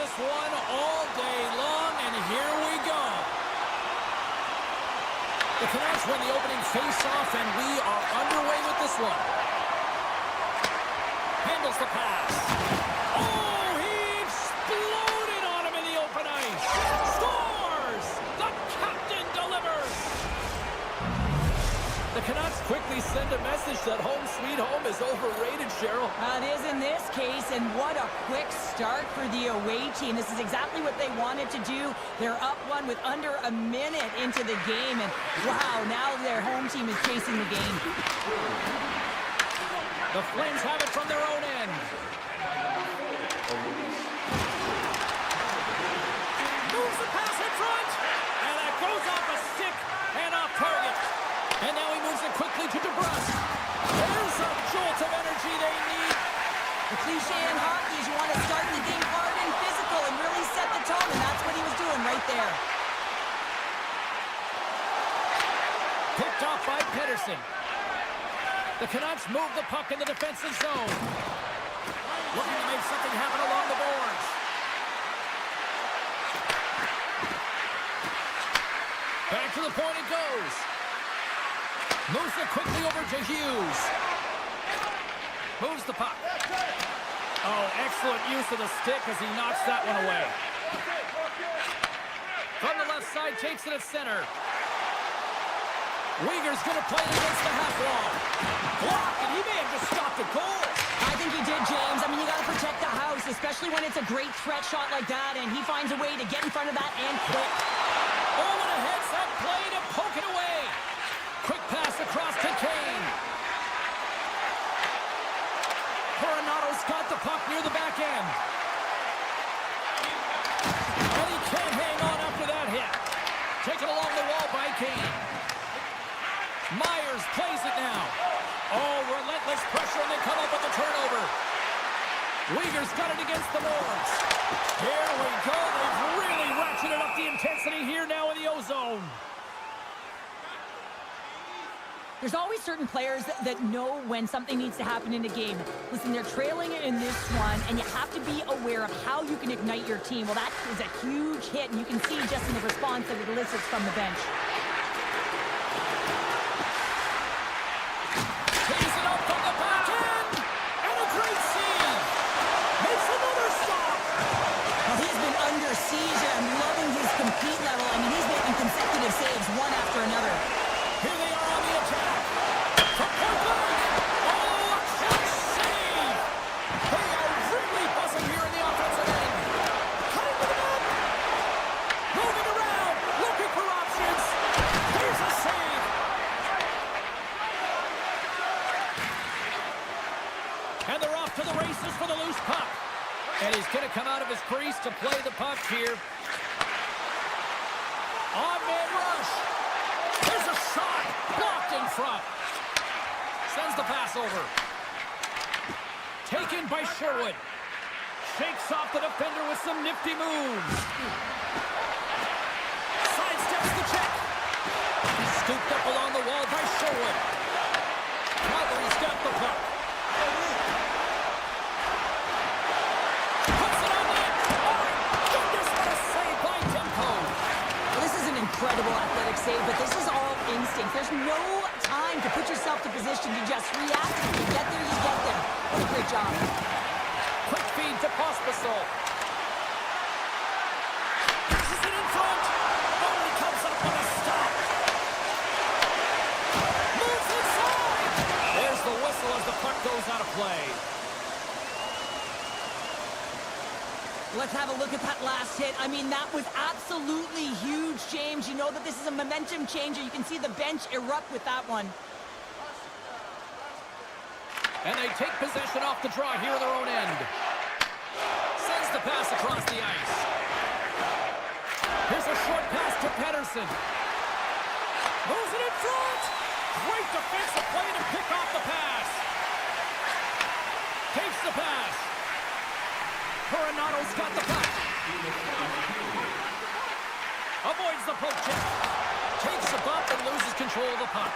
this one all day long, and here we go. The Canucks win the opening face-off, and we are underway with this one. Handles the pass. Oh, he exploded on him in the open ice. Scores! The captain delivers. The Canucks quickly send a message that home sweet home is overrated, Cheryl. It is in this case, and what a quick start for the away team. This is exactly what they wanted to do. They're up one with under a minute into the game, and wow, now their home team is chasing the game. The Flames have it from their own end. Moves the pass in front, and that goes off a stick and off target. And now he moves it quickly to DeBrus. There's a jolt of energy they need. The cliche in hockey is you want to start the game hard and physical and really set the tone, and that's what he was doing right there. Picked off by Pedersen. The Canucks move the puck in the defensive zone. Looking to make something happen along the boards. Back to the point it goes. Moves it quickly over to Hughes. Moves the puck. Oh, excellent use of the stick as he knocks that one away. From the left side, takes it at center. Weegar's going to play it against the half wall. Block, and he may have just stopped a goal. I think he did, James. I mean, you got to protect the house, especially when it's a great threat shot like that, and he finds a way to get in front of that and quick. Oh, and a heads-up play to poke it away. Quick pass across to Kane. Coronato's got the puck near the back end. And he can't hang on after that hit. Taken along the wall by Kane. Myers plays it now. Oh, relentless pressure, and they come up with the turnover. Weegar's got it against the boards. Here we go. They've really ratcheted up the intensity here now in the O-zone. There's always certain players that know when something needs to happen in a game. Listen, they're trailing in this one, and you have to be aware of how you can ignite your team. Well, that is a huge hit, and you can see just in the response that it elicits from the bench. Takes it up from the back end, and a great save. Makes another stop. Well, he's been under siege, and I'm loving his compete level. I mean, he's making consecutive saves one after another. Here they are on the attack. From point blank. Oh, a clutch save. They are really buzzing here in the offensive end. Cutting to the net. Moving around. Looking for options. Here's a save. And they're off to the races for the loose puck. And he's going to come out of his crease to play the puck here. On-man rush. There's a shot. Blocked in front. Sends the pass over. Taken by Sherwood. Shakes off the defender with some nifty moves. Sidesteps the check. Scooped up along the wall by Sherwood. Calgary's got the puck. Puts it on net. Oh, goodness, what a save by Timko. This is an incredible athletic save, but this is all instinct. There's no time to put yourself to position to just react. If you get there, you get there. What a great job. Quick feed to Pospisil. Pushes it in front. Only comes up with a stop. Moves inside. There's the whistle as the puck goes out of play. Let's have a look at that last hit. I mean, that was absolutely huge, James. You know that this is a momentum changer. You can see the bench erupt with that one. And they take possession off the draw here in their own end. Sends the pass across the ice. Here's a short pass to Pedersen. Moves it in front. Great defensive play to pick off the pass. Takes the pass. Coronato's got the puck. Avoids the poke check. Takes a bump and loses control of the puck.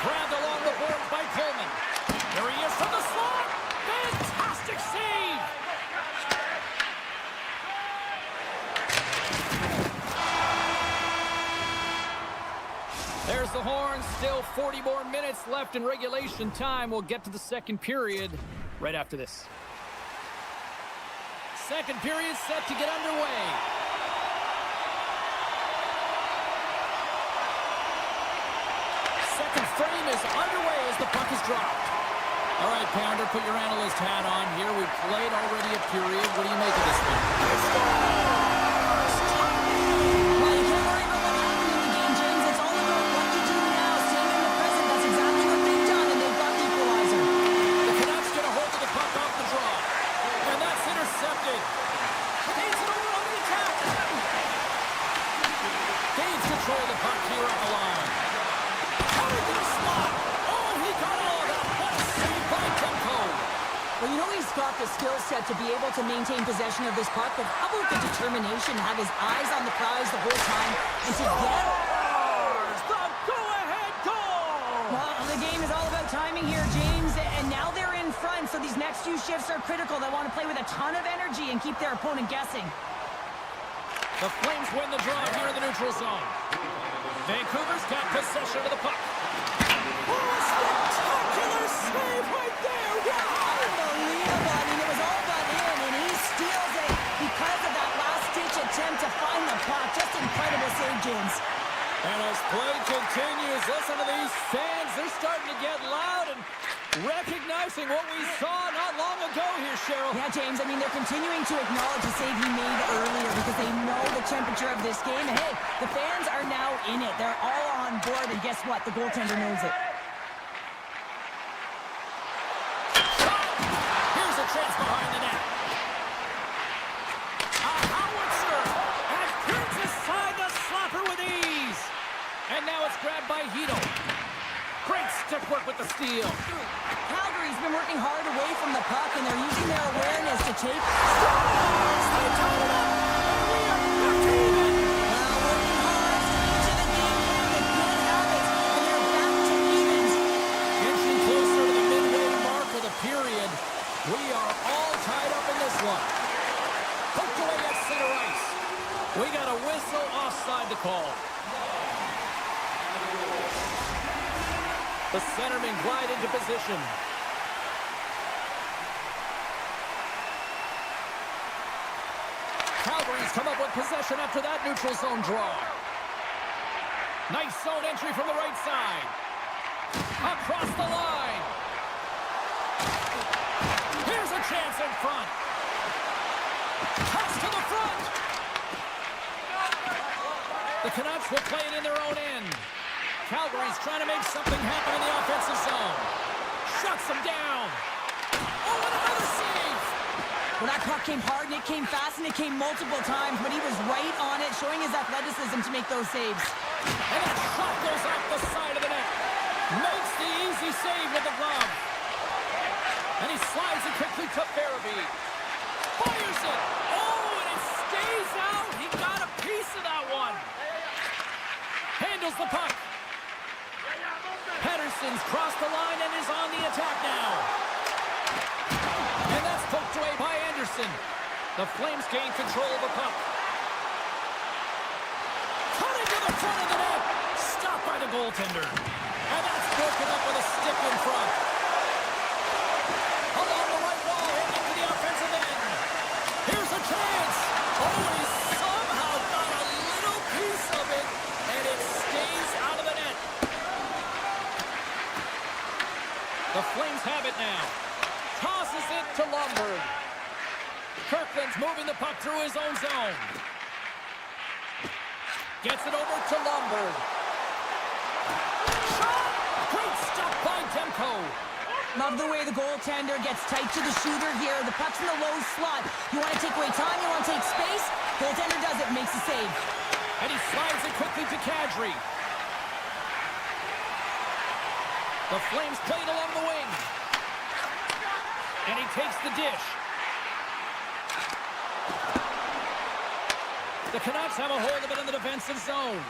Grabbed along the boards by Coleman. There he is from the slot. Fantastic save. Still 40 more minutes left in regulation time. We'll get to the second period right after this. Second period set to get underway. Second frame is underway as the puck is dropped. All right, Pounder, put your analyst hat on here. We've played already a period. What do you make of this one? Well, you can't worry about what happened in the game, James. It's all about what you do now. Staying in the present, that's exactly what they've done, and they've got the equalizer. The Canucks get a hold of the puck off the draw. And that's intercepted. Canes it over on the attack. Canes control the puck here on the line. Counter to the slot. Oh, he got all of that. What a save by Demko. Well, you know he's got the skill set to be able to maintain possession of this puck, but how about the determination to have his eyes on the prize the whole time and to get... The go-ahead goal. Well, the game is all about timing here, James, and now they're in front, so these next few shifts are critical. They want to play with a ton of energy and keep their opponent guessing. The Flames win the draw here in the neutral zone. Vancouver's got possession of the puck. Oh, a spectacular save right there! Wow! Unbelievable. I mean, it was all but in, and he steals it because of that last-ditch attempt to find the puck. Just incredible save, James. And as play continues, listen to these fans. They're starting to get loud and recognizing what we saw not long ago here, Cheryl. Yeah, James, I mean, they're continuing to acknowledge the save he made earlier because they know the temperature of this game. And, hey, the fans are now in it. They're all on board, and guess what? The goaltender knows it. Here's a chance behind the net. A howitzer, and brings aside the slapper with ease. And now it's grabbed by Hito. Great stick work with the steal. Calgary's been working hard away from the puck, and they're using their awareness to take... They tied it up, and we are back even. Working hard, sticking to the game plan with good habits, and they're back to evens. Inching closer to the midway mark of the period. We are all tied up in this one. Poked away at center ice. We got a whistle offside to call. The centermen glide into position. Calgary's come up with possession after that neutral zone draw. Nice zone entry from the right side. Across the line. Here's a chance in front. Pass to the front. The Canucks will play it in their own end. Calgary's trying to make something happen in the offensive zone. Shuts them down. Oh, and another save. Well, that puck came hard, and it came fast, and it came multiple times, but he was right on it, showing his athleticism to make those saves. And that shot goes off the side of the net. Makes the easy save with the glove. And he slides it quickly to Farabee. Fires it. Oh, and it stays out. He got a piece of that one. Handles the puck. Pettersson's crossed the line and is on the attack now. And that's poked away by Anderson. The Flames gain control of the puck. Cutting to the front of the net. Stopped by the goaltender. And that's broken up with a stick in front. Along the right wall, heading to the offensive end. Here's a chance. Oh, he somehow got a little piece of it, and it stays out of the net. The Flames have it now. Tosses it to Lundberg. Kirkland's moving the puck through his own zone. Gets it over to Lundberg. Shot! Great stop by Demko. Love the way the goaltender gets tight to the shooter here. The puck's in the low slot. You want to take away time, you want to take space. Goaltender does it, makes the save. And he slides it quickly to Kadri. The Flames played along the wing. And he takes the dish. The Canucks have a hold of it in the defensive zone.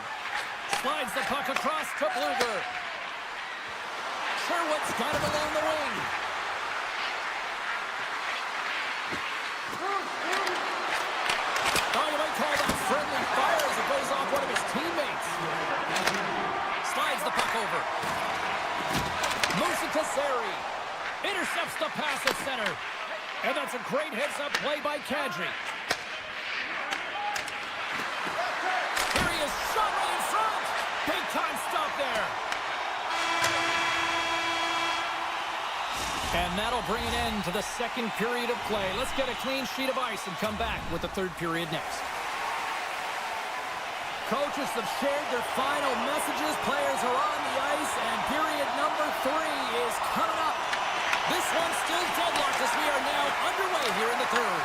Slides the puck across to Bluger. Sherwood's got it along the wing. Oh, you might call that friendly fire as it goes off one of his teammates. Slides the puck over. Moves it to Sari. Intercepts the pass at center. And that's a great heads-up play by Kadri. Here he is, shot right in front. Big-time stop there. And that'll bring an end to the second period of play. Let's get a clean sheet of ice and come back with the third period next. Coaches have shared their final messages. Players are on the ice, and period number 3 is coming up. This one's still deadlocked as we are now underway here in the third.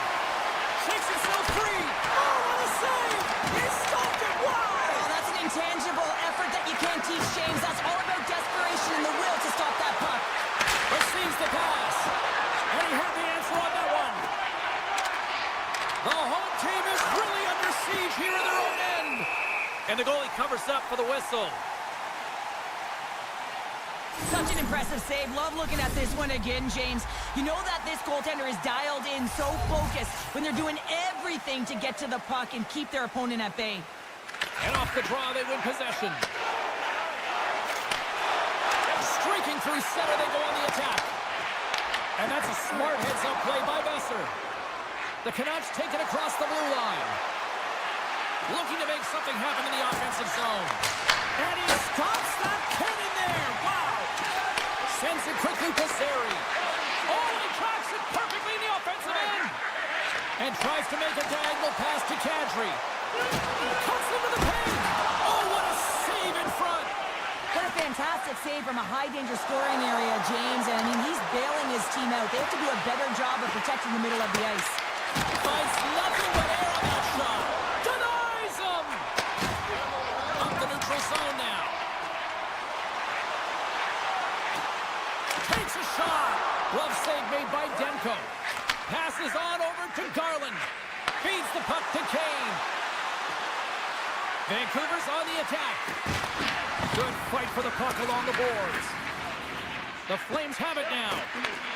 Shakes himself free. Oh, what a save! He stopped it. Wow! Oh, that's an intangible effort that you can't teach, James. That's all about desperation and the will to stop that puck. Receives the pass. And he had the answer on that one. The home team is really under siege here in their own end. And the goalie covers up for the whistle. Such an impressive save. Love looking at this one again, James. You know that this goaltender is dialed in, so focused when they're doing everything to get to the puck and keep their opponent at bay. And off the draw, they win possession. Streaking through center, they go on the attack. And that's a smart heads-up play by Besser. The Canucks take it across the blue line. Looking to make something happen in the offensive zone. And he stops that cannon there. Wow. Sends it quickly to Sari. Oh, he tracks it perfectly in the offensive end. And tries to make a diagonal pass to Kadri. Cuts into the paint. Oh, what a save in front. What a fantastic save from a high-danger scoring area, James. And I mean, he's bailing his team out. They have to do a better job of protecting the middle of the ice. Finds nothing but air on that shot. Denies him. Up the neutral zone now. Takes a shot. Glove save made by Demko. Passes on over to Garland. Feeds the puck to Kane. Vancouver's on the attack. Good fight for the puck along the boards. The Flames have it now.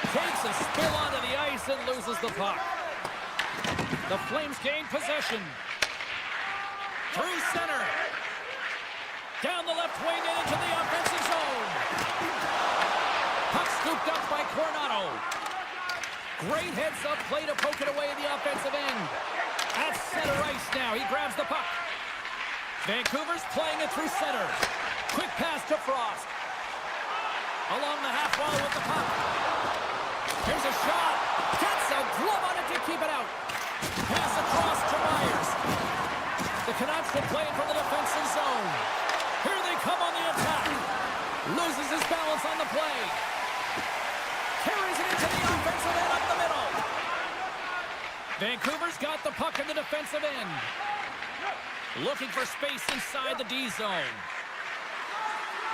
Takes a spill onto the ice and loses the puck. The Flames gain possession. Through center. Down the left wing and into the offensive zone. Puck scooped up by Coronado. Great heads-up play to poke it away in the offensive end. At center ice now. He grabs the puck. Vancouver's playing it through center. Quick pass to Frost. Along the half wall with the puck. Here's a shot. Gets a glove on it to keep it out. Pass across to Myers. The Canucks are playing from the defensive zone. Here they come on the attack. Loses his balance on the play. Carries it into the offensive end up the middle. Vancouver's got the puck in the defensive end. Looking for space inside the D zone.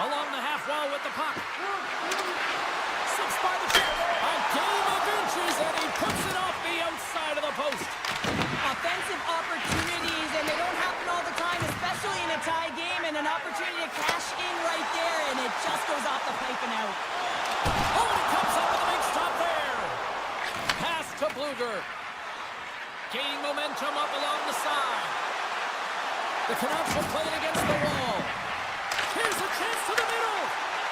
Along the half wall with the puck. Six by the chip. A game of inches, and he puts it off the outside of the post. Offensive opportunities, and they don't happen all the time, especially in a tie game, and an opportunity to cash in right there, and it just goes off the pipe and out. Oh, and he comes up with a big stop there. Pass to Bluger. Gaining momentum up along the side. The Canucks are playing against the wall. Here's a chance to the middle.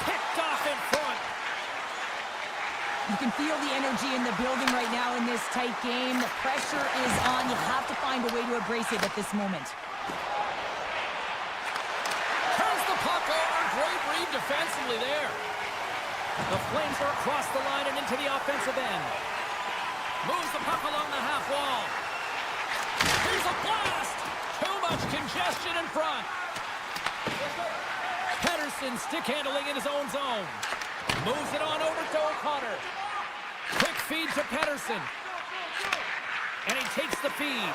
Picked off in front. You can feel the energy in the building right now in this tight game. The pressure is on. You have to find a way to embrace it at this moment. Turns the puck over. Great read defensively there. The Flames are across the line and into the offensive end. Moves the puck along the half wall. Here's a blast. Too much congestion in front. Pettersson stick handling in his own zone. Moves it on over to O'Connor. Quick feed to Pettersson. And he takes the feed.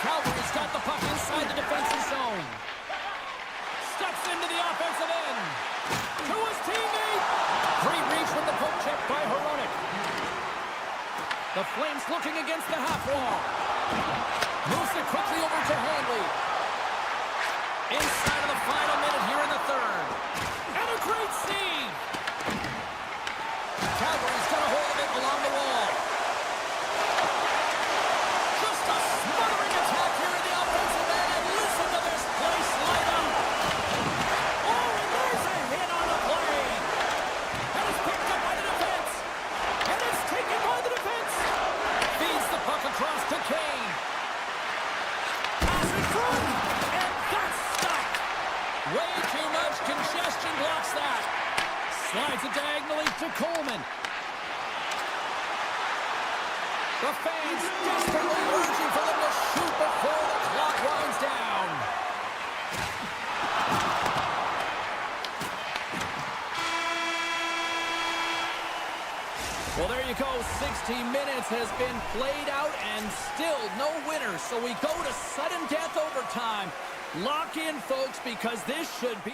Calgary's got the puck inside the defensive zone. Steps into the offensive end. To his teammate. Free reach with the poke check by Hronek. The Flames looking against the half wall. Moves it quickly over to Hanley. Inside of the final minute here in the third. And a great save. Calgary's got a hold of it along the wall. Just a smothering attack here Congestion blocks that. Slides it diagonally to Coleman. The fans desperately urging for them to shoot before the clock winds down. Well, there you go. 60 minutes has been played out and still no winner. So we go to sudden death overtime. Lock in, folks, because this should be...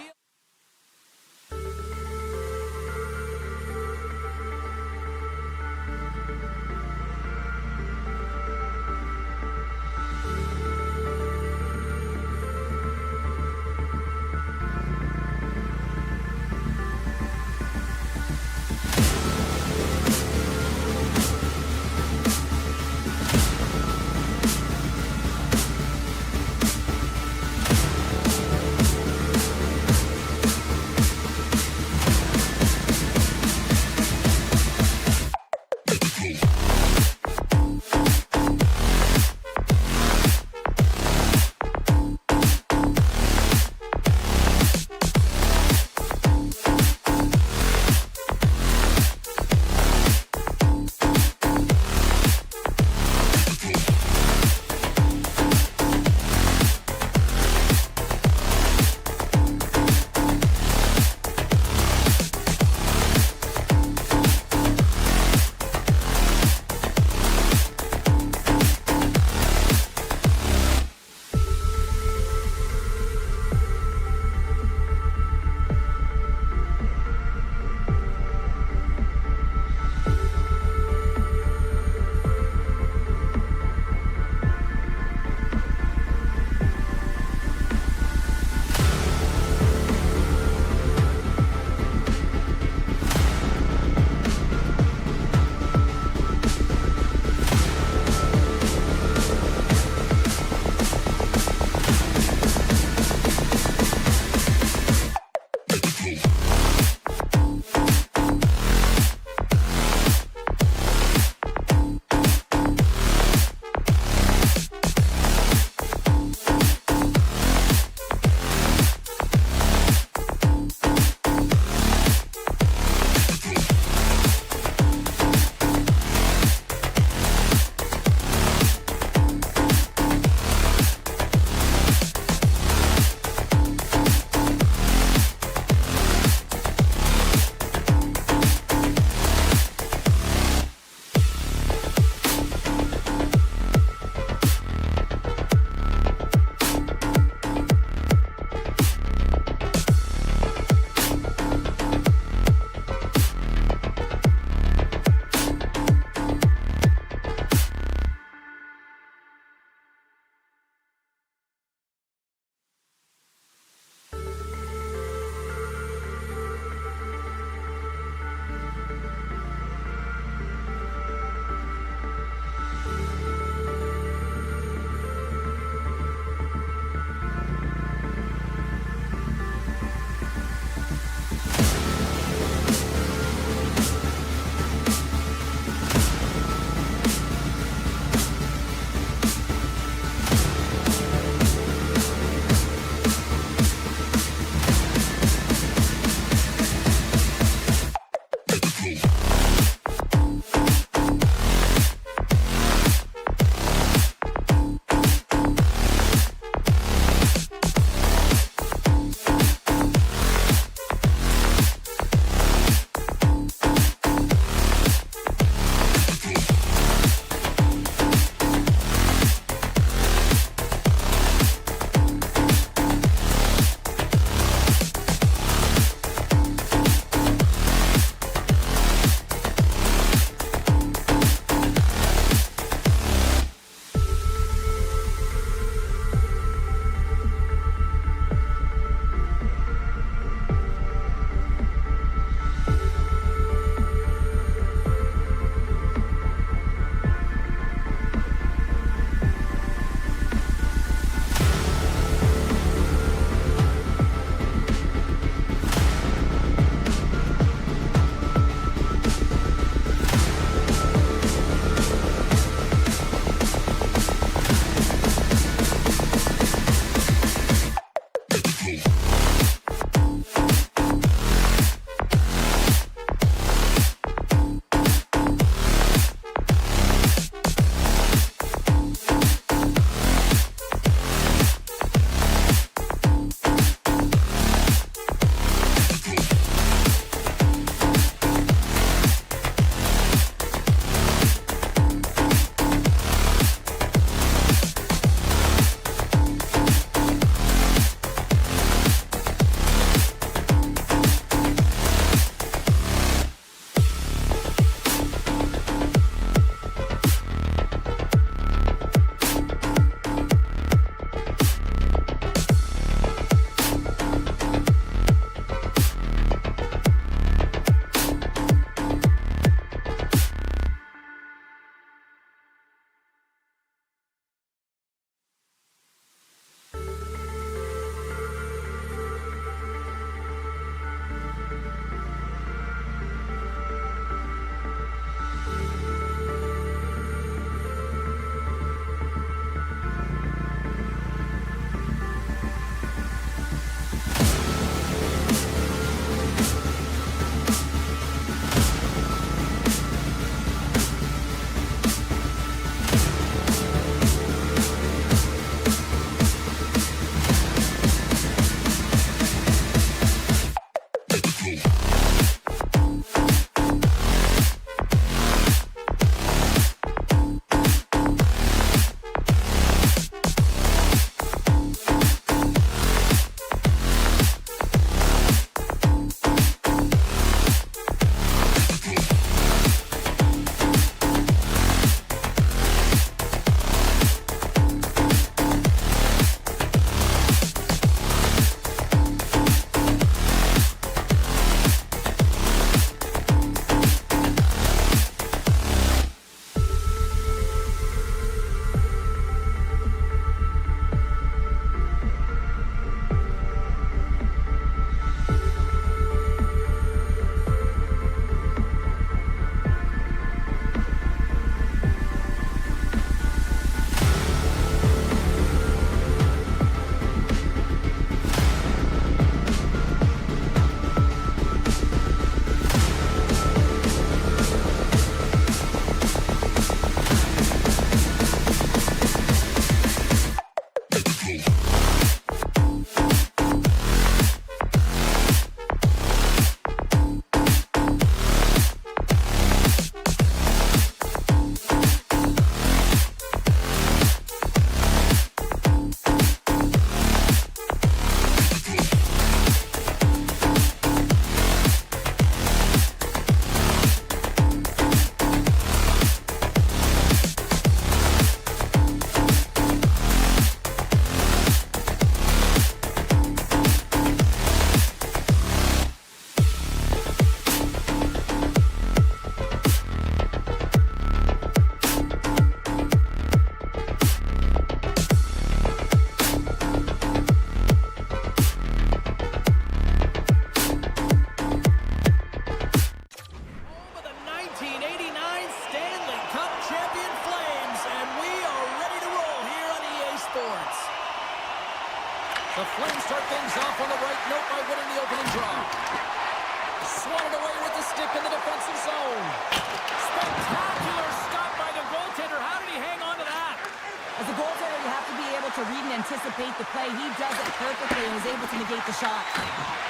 to read and anticipate the play. He does it perfectly and is able to negate the shot.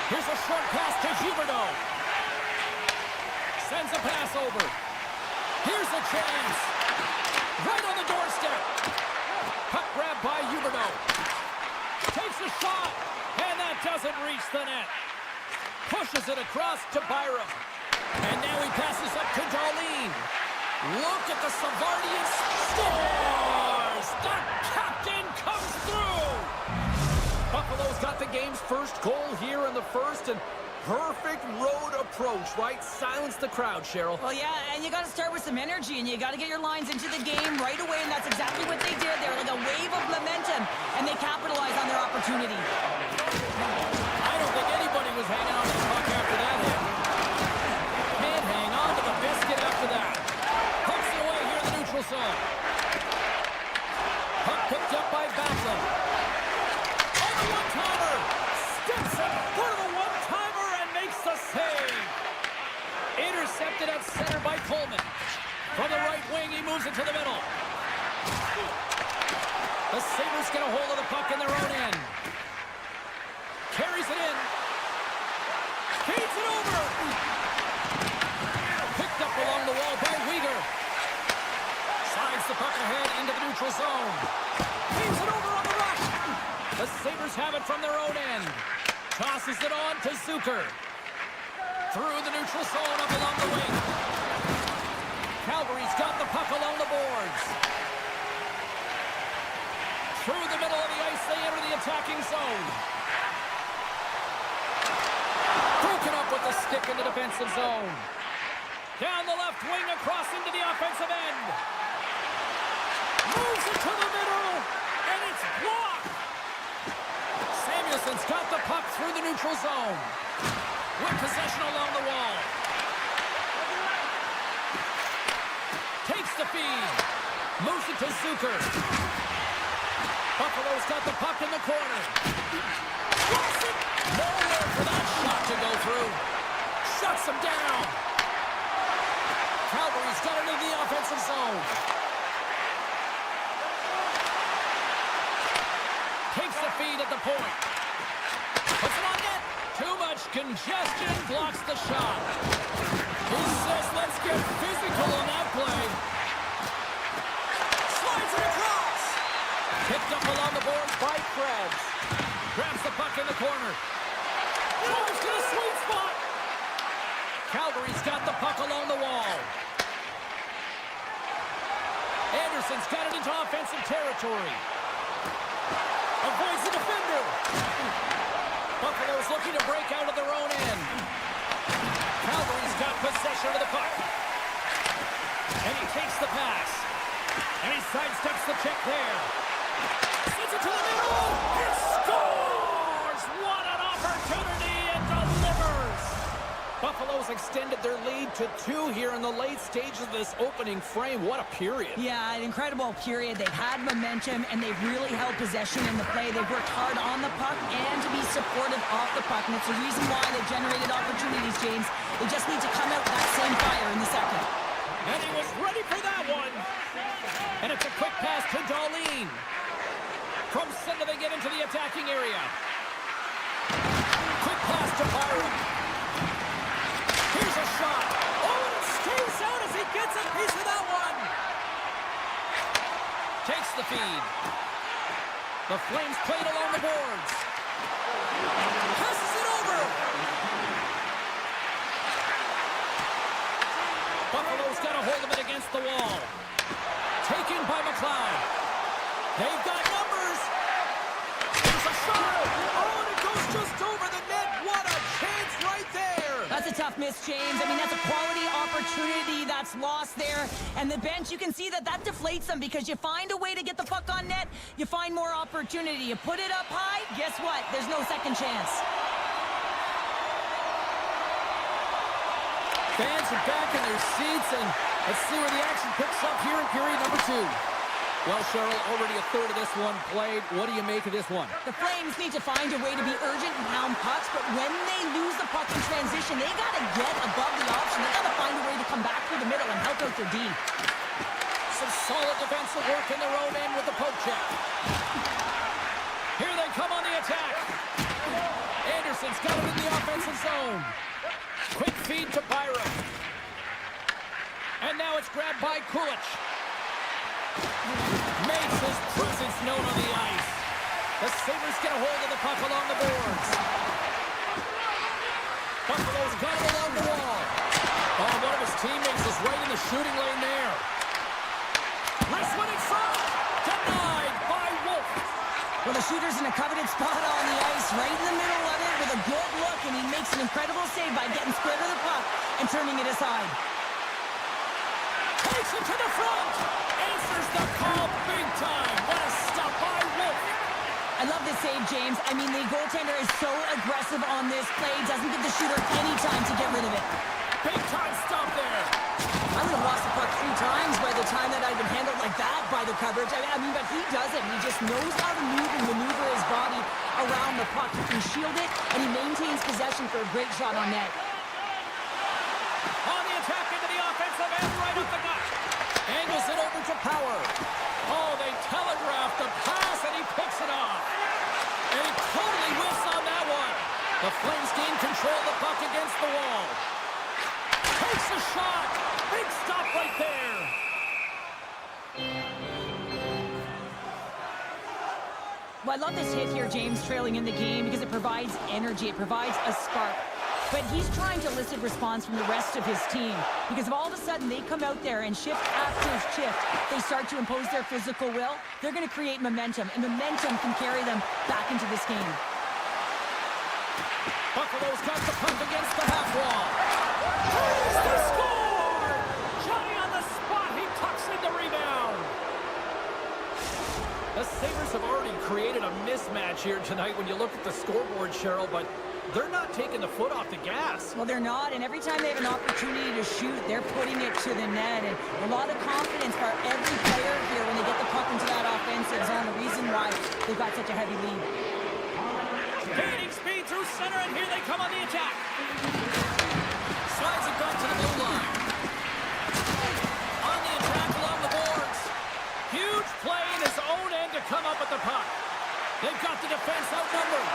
Here's a short pass to Huberdeau. Sends a pass over. Here's a chance. Right on the doorstep. Puck grab by Huberdeau. Takes a shot. And that doesn't reach the net. Pushes it across to Byram. And now he passes up to Darlene. Look at the Savardian. Scores! The captain comes through! Buffalo's got the game's first goal here in the first, and perfect road approach, right? Silence the crowd, Cheryl. Well, yeah, and you got to start with some energy, and you got to get your lines into the game right away, and that's exactly what they did. They were like a wave of momentum, and they capitalized on their opportunity. I don't think anybody was hanging on to the puck after that hit. Can't hang on to the biscuit after that. Hooks it away here in the neutral zone. Puck picked up by Backlund. On the one-timer. Steps in for the one-timer and makes the save. Intercepted at center by Coleman. From the right wing, he moves it to the middle. The Sabres get a hold of the puck in their own end. Carries it in. Feeds it over. Picked up along the wall by Weegar. Slides the puck ahead into the neutral zone. Feeds it over on the rush. The Sabres have it from their own end. Tosses it on to Zucker. Through the neutral zone up along the wing. Calgary's got the puck along the boards. Through the middle of the ice, they enter the attacking zone. Broken up with the stick in the defensive zone. Down the left wing, across into the offensive end. Moves it to the middle, and it's blocked. Samuelson's got the puck through the neutral zone. With possession along the wall. Takes the feed. Moves it to Zucker. Buffalo's got the puck in the corner. Cross it. Nowhere for that shot to go through. Shuts him down. Calgary's got it in the offensive zone. Takes the feed at the point. Puts it on net. Too much congestion. Blocks the shot. He says, let's get physical on that play. Slides it across. Picked up along the boards by Krebs. Grabs the puck in the corner. Drives to the sweet spot. Calgary's got the puck along the wall. Anderson's got it into offensive territory. Avoids the defender. Buffalo's looking to break out of their own end. Calgary's got possession of the puck. And he takes the pass. And he sidesteps the check there. Sends it to the middle. He scores! What an opportunity, and delivers! Buffalo's extended their lead to 2 here in the late stages of this opening frame. What a period. Yeah, an incredible period. They've had momentum, and they've really held possession in the play. They've worked hard on the puck and to be supportive off the puck, and it's the reason why they've generated opportunities, James. They just need to come out with that same fire in the second. And he was ready for that one. And it's a quick pass to Darlene. From center, they get into the attacking area. Quick pass to Byram. Here's a shot. Oh, and it stays out as he gets a piece of that one. Takes the feed. The Flames played along the boards. Passes it over. Buffalo's got a hold of it against the wall. Taken by McLeod. They've got numbers. There's a shot. Oh, and it goes just over the net. What a chance right there. That's a tough miss, James. I mean, that's a quality opportunity that's lost there. And the bench, you can see that deflates them because you find a way to get the puck on net, you find more opportunity. You put it up high, guess what? There's no second chance. Fans are back in their seats, and let's see where the action picks up here in period number 2. Well, Cheryl, already a third of this one played. What do you make of this one? The Flames need to find a way to be urgent and pound pucks, but when they lose the puck in transition, they got to get above the option. They got to find a way to come back through the middle and help out their D. Some solid defensive work in their own end with the poke check. come on the attack. Anderson's got him in the offensive zone. Quick feed to Byron. And now it's grabbed by Kulich. Makes his presence known on the ice. The Sabres get a hold of the puck along the boards. Buffalo's got it along the wall. Oh, one of his teammates is right in the shooting lane there. Nice one in front. Denied by Wolf. Well, the shooter's in a coveted spot on the ice, right in the middle of it with a good look, and he makes an incredible save by getting square to the puck and turning it aside. Takes it to the front. Answers the call big time. What a stop by Wolf. I love this save, James. I mean, the goaltender is so aggressive on this play, doesn't give the shooter any time to get rid of it. Big time stop there. I would have lost the puck 3 times by the time that I'd been handled like that by the coverage. I mean, but he doesn't. He just knows how to move and maneuver his body around the puck. He can shield it, and he maintains possession for a great shot on net. On the attack into the offensive end, right up the gut. Angles it over to Power. Oh, they telegraphed the pass, and he picks it off. And he totally whiffs on that one. The Flames gain control of the puck against the wall. Takes a shot. Big stop right there. Well, I love this hit here, James, trailing in the game, because it provides energy. It provides a spark. But he's trying to elicit response from the rest of his team, because if all of a sudden they come out there and shift after shift, they start to impose their physical will, they're going to create momentum, and momentum can carry them back into this game. Buffalo's got the puck against the half wall. Here's the score! Johnny on the spot. He tucks in the rebound. The Sabres have already created a mismatch here tonight when you look at the scoreboard, Cheryl, but they're not taking the foot off the gas. Well, they're not, and every time they have an opportunity to shoot, they're putting it to the net, and a lot of confidence for every player here when they get the puck into that offensive zone, the reason why they've got such a heavy lead. Gaining speed through center, and here they come on the attack. Slides it back to the blue line. On the attack along the boards. Huge play in his own end to come up with the puck. They've got the defense outnumbered.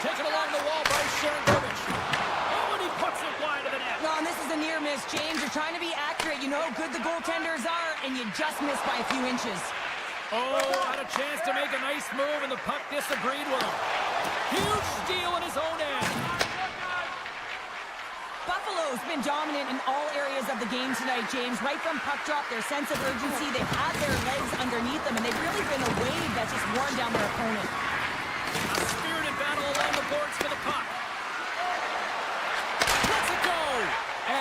Taken along the wall by Sharangovich. Oh, and he puts it wide of the net. Well, and this is a near miss, James. You're trying to be accurate. You know how good the goaltenders are, and you just miss by a few inches. Oh, had a chance to make a nice move, and the puck disagreed with him. Huge steal in his own end. Buffalo's been dominant in all areas of the game tonight, James. Right from puck drop, their sense of urgency, they've had their legs underneath them, and they've really been a wave that's just worn down their opponent. A spirited battle along the boards for the puck. Lets it go!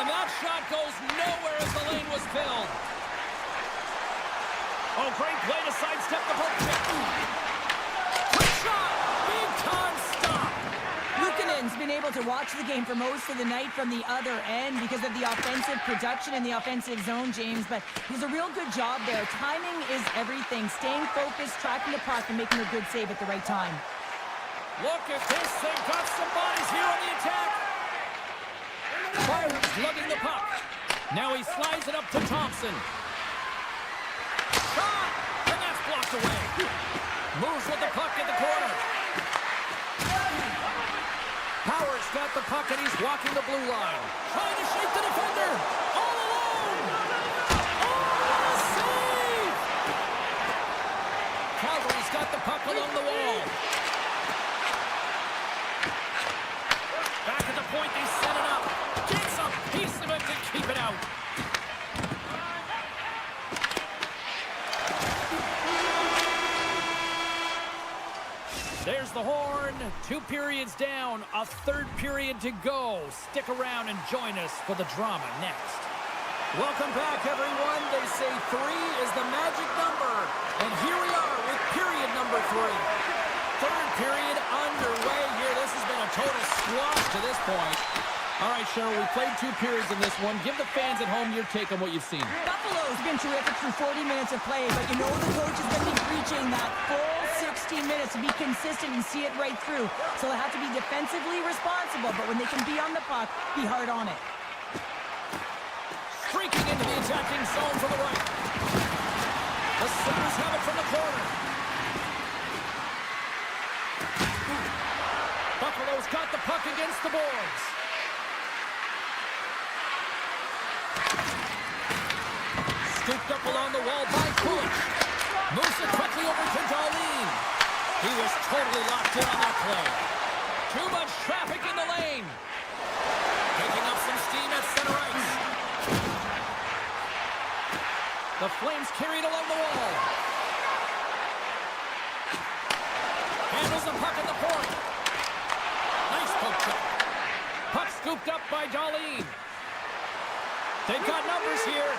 And that shot goes nowhere as the lane was filled. Oh, great play to sidestep the poke check. Quick shot! Big time stop! Luukkonen's been able to watch the game for most of the night from the other end because of the offensive production in the offensive zone, James, but he does a real good job there. Timing is everything. Staying focused, tracking the puck, and making a good save at the right time. Look at this. They've got some bodies here on the attack. Byron's lugging the puck. Now he slides it up to Thompson. Shot! And that's blocked away. Moves with the puck in the corner. Howard's got the puck and he's walking the blue line. Trying to shake the defender. All alone. Oh, a save! Calgary's got the puck along the wall. Back at the point, they set it up. Gets a piece of it to keep it out. There's the horn. 2 periods down, a 3rd period to go. Stick around and join us for the drama next. Welcome back, everyone. They say 3 is the magic number. And here we are with period number 3. 3rd period underway here. This has been a total squash to this point. All right, Cheryl, we played 2 periods in this one. Give the fans at home your take on what you've seen. Buffalo's been terrific through 40 minutes of play, but you know the coach is going to be preaching that full 60 minutes to be consistent and see it right through. So they have to be defensively responsible, but when they can be on the puck, be hard on it. Streaking into the attacking zone from the right. The Sabres have it from the corner. Buffalo's got the puck against the boards. Scooped up along the wall by Kulich. Moves it quickly over to Darlene. He was totally locked in on that play. Too much traffic in the lane. Picking up some steam at center ice. The Flames carry it along the wall. Handles the puck at the point. Nice poke check. Puck scooped up by Darlene. They've got numbers here.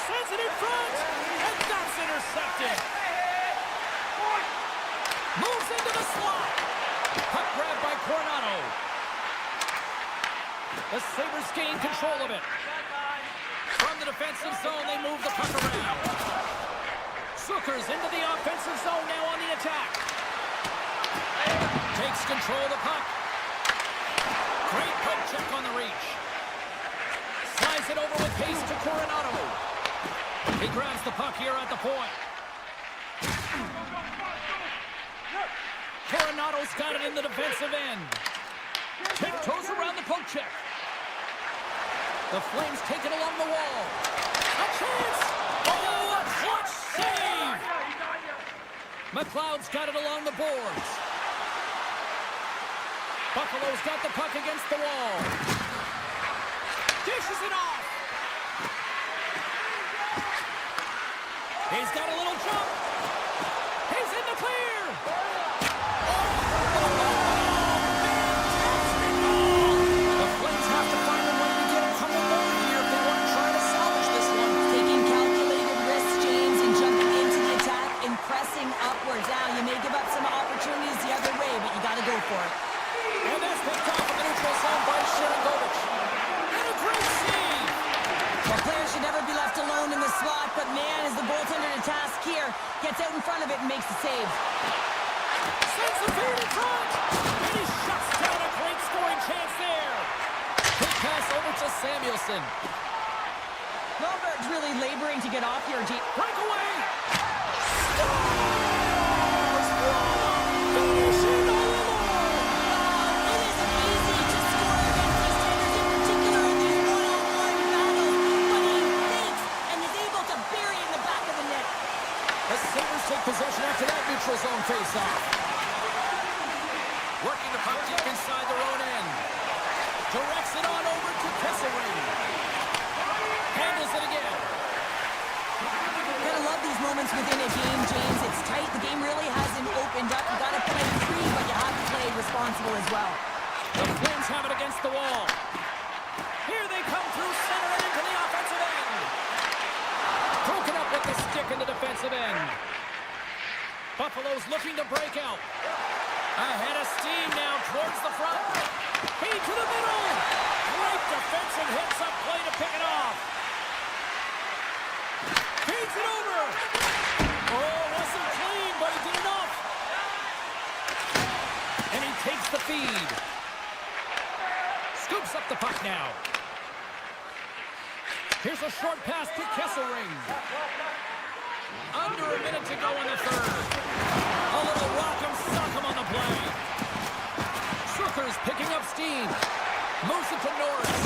Sends it in front. And that's intercepted. Moves into the slot. Puck grabbed by Coronado. The Sabres gain control of it. From the defensive zone, they move the puck around. Zucker's into the offensive zone now on the attack. Takes control of the puck. Great poke check on the reach. Slides it over with pace to Coronado. He grabs the puck here at the point. Coronado's got it in the defensive end. Tiptoes around the poke check. The Flames take it along the wall. A chance! Oh, a clutch save! McLeod's got it along the boards. Buffalo's got the puck against the wall. Dishes it off. He's got a little jump. He's in the clear. The Flames have to find a way to get a couple more here if they want to try to salvage this one. Taking calculated risks, James, and jumping into the attack and pressing upwards. Now, you may give up some opportunities the other way, but you got to go for it. And that's picked off in the neutral zone by Sharangovich. And a great save. Well, players should never be left alone in the slot, but man, is the goaltender to task here. Gets out in front of it and makes the save. Sends the feed in front. And he shuts down a great scoring chance there. Quick pass over to Samuelson. Robert's really laboring to get off here. Breakaway. Scores! Finishing all alone. It isn't easy to score against these standards, in particular in these one-on-one battles, but he fakes and is able to bury in the back of the net. The Sabres take possession after that neutral zone face-off. Working the puck deep inside their own end. Directs it on over to Kesselring. Handles it again. Gotta love these moments within a game, James. It's tight. The game really hasn't opened up. You gotta play free, but you have to play responsible as well. The Flames have it against the wall. Here they come through center and into the offensive end. Broken up with the stick in the defensive end. Buffalo's looking to break out. Ahead of steam now towards the front. Feed to the middle. Great defensive hits up play to pick it off. Feeds it over. Oh, wasn't clean, but he did enough. And he takes the feed. Scoops up the puck now. Here's a short pass to Kesselring. Under a minute to go in the third. A little rock'em sock'em on the play. Zucker's picking up steam. Moves it to Norris.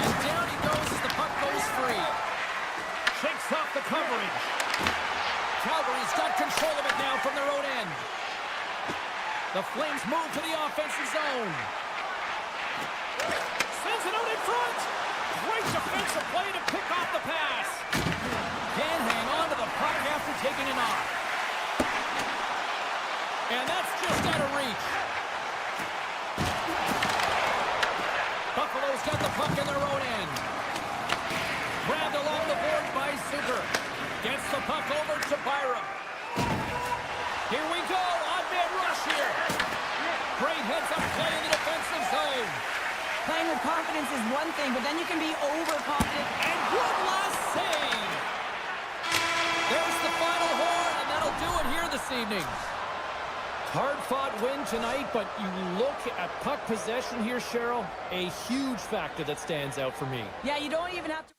And down he goes as the puck goes free. Shakes off the coverage. Calgary's got control of it now from their own end. The Flames move to the offensive zone. Sends it out in front. Great defensive play to pick off the pass. Can't hang on to the puck after taking a knock. And that's just out of reach. Buffalo's got the puck in their own end. Grabbed along the board by Zucker. Gets the puck over to Byram. Here we go. Odd man rush here. Great heads-up play in the defensive zone. Playing with confidence is one thing, but then you can be overconfident. And one last save. There's the final horn, and that'll do it here this evening. Hard-fought win tonight, but you look at puck possession here, Cheryl, a huge factor that stands out for me. Yeah, you don't even have to...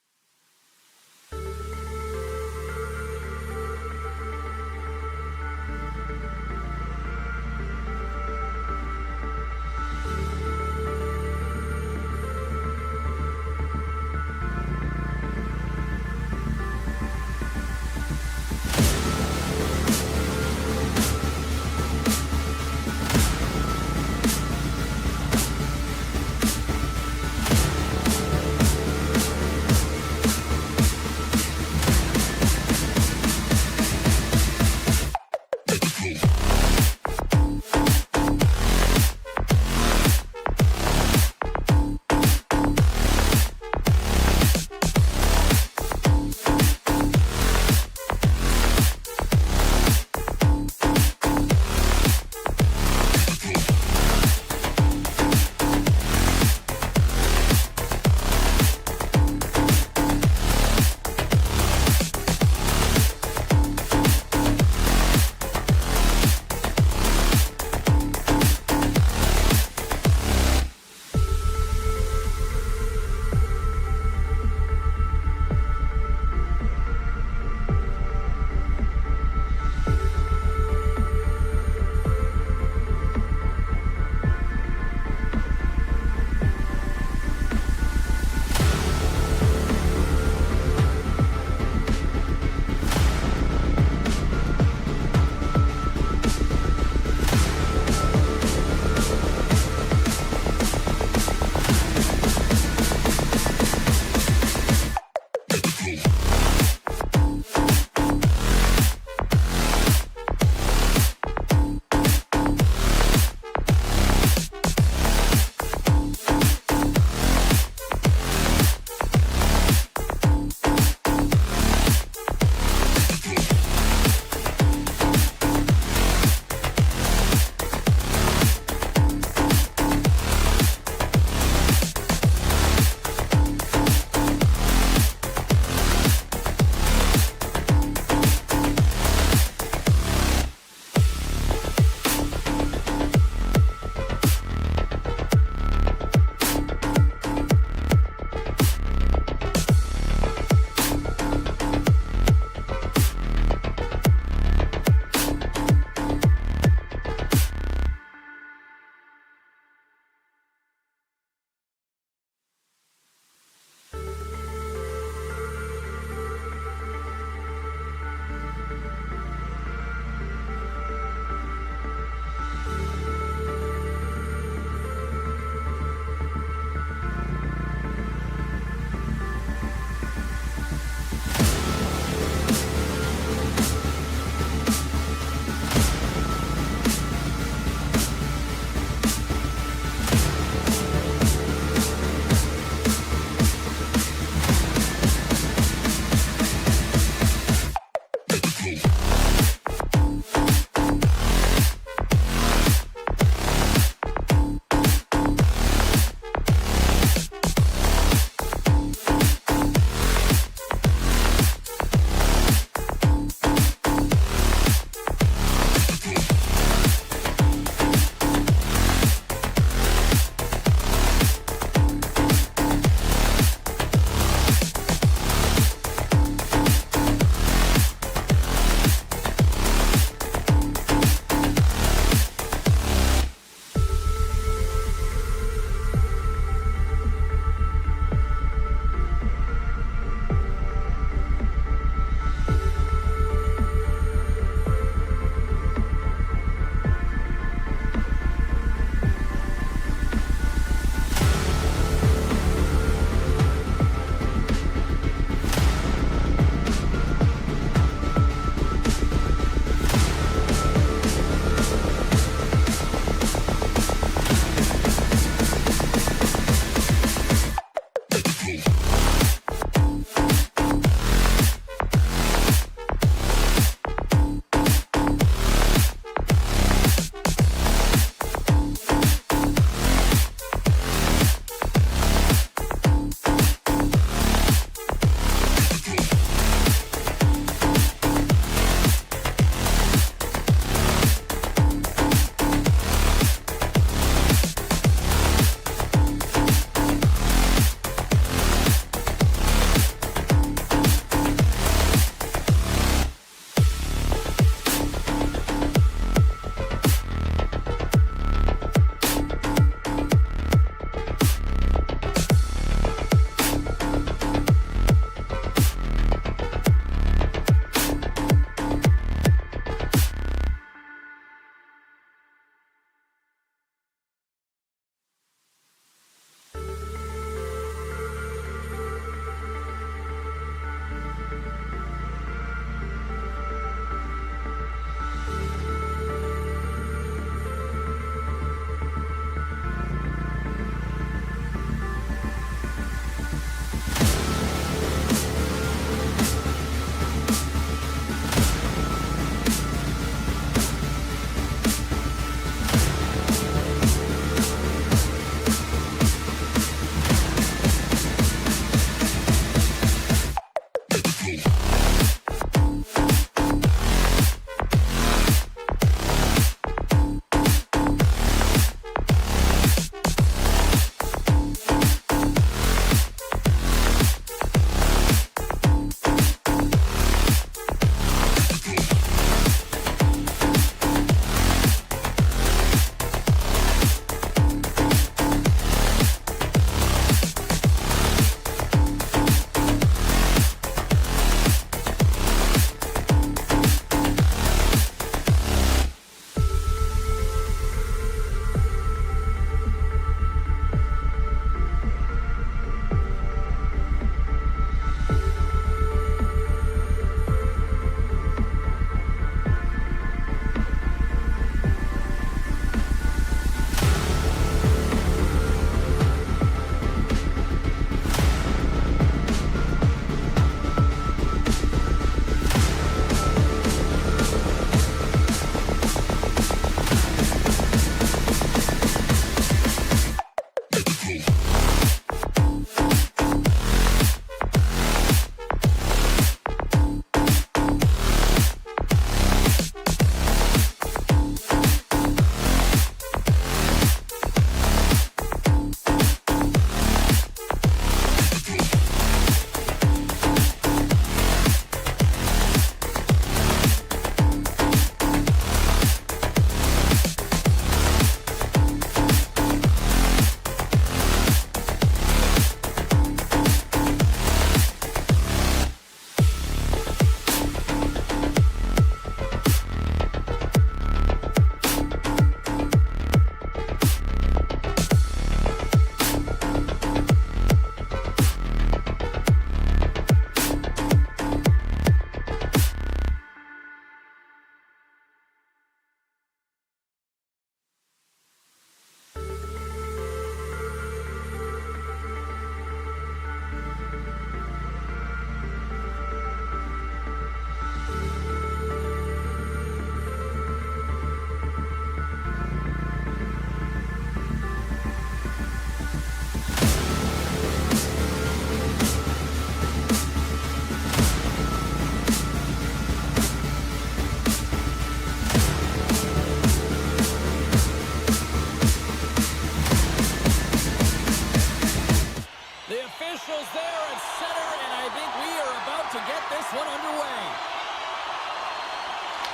signals there at center, and I think we are about to get this one underway.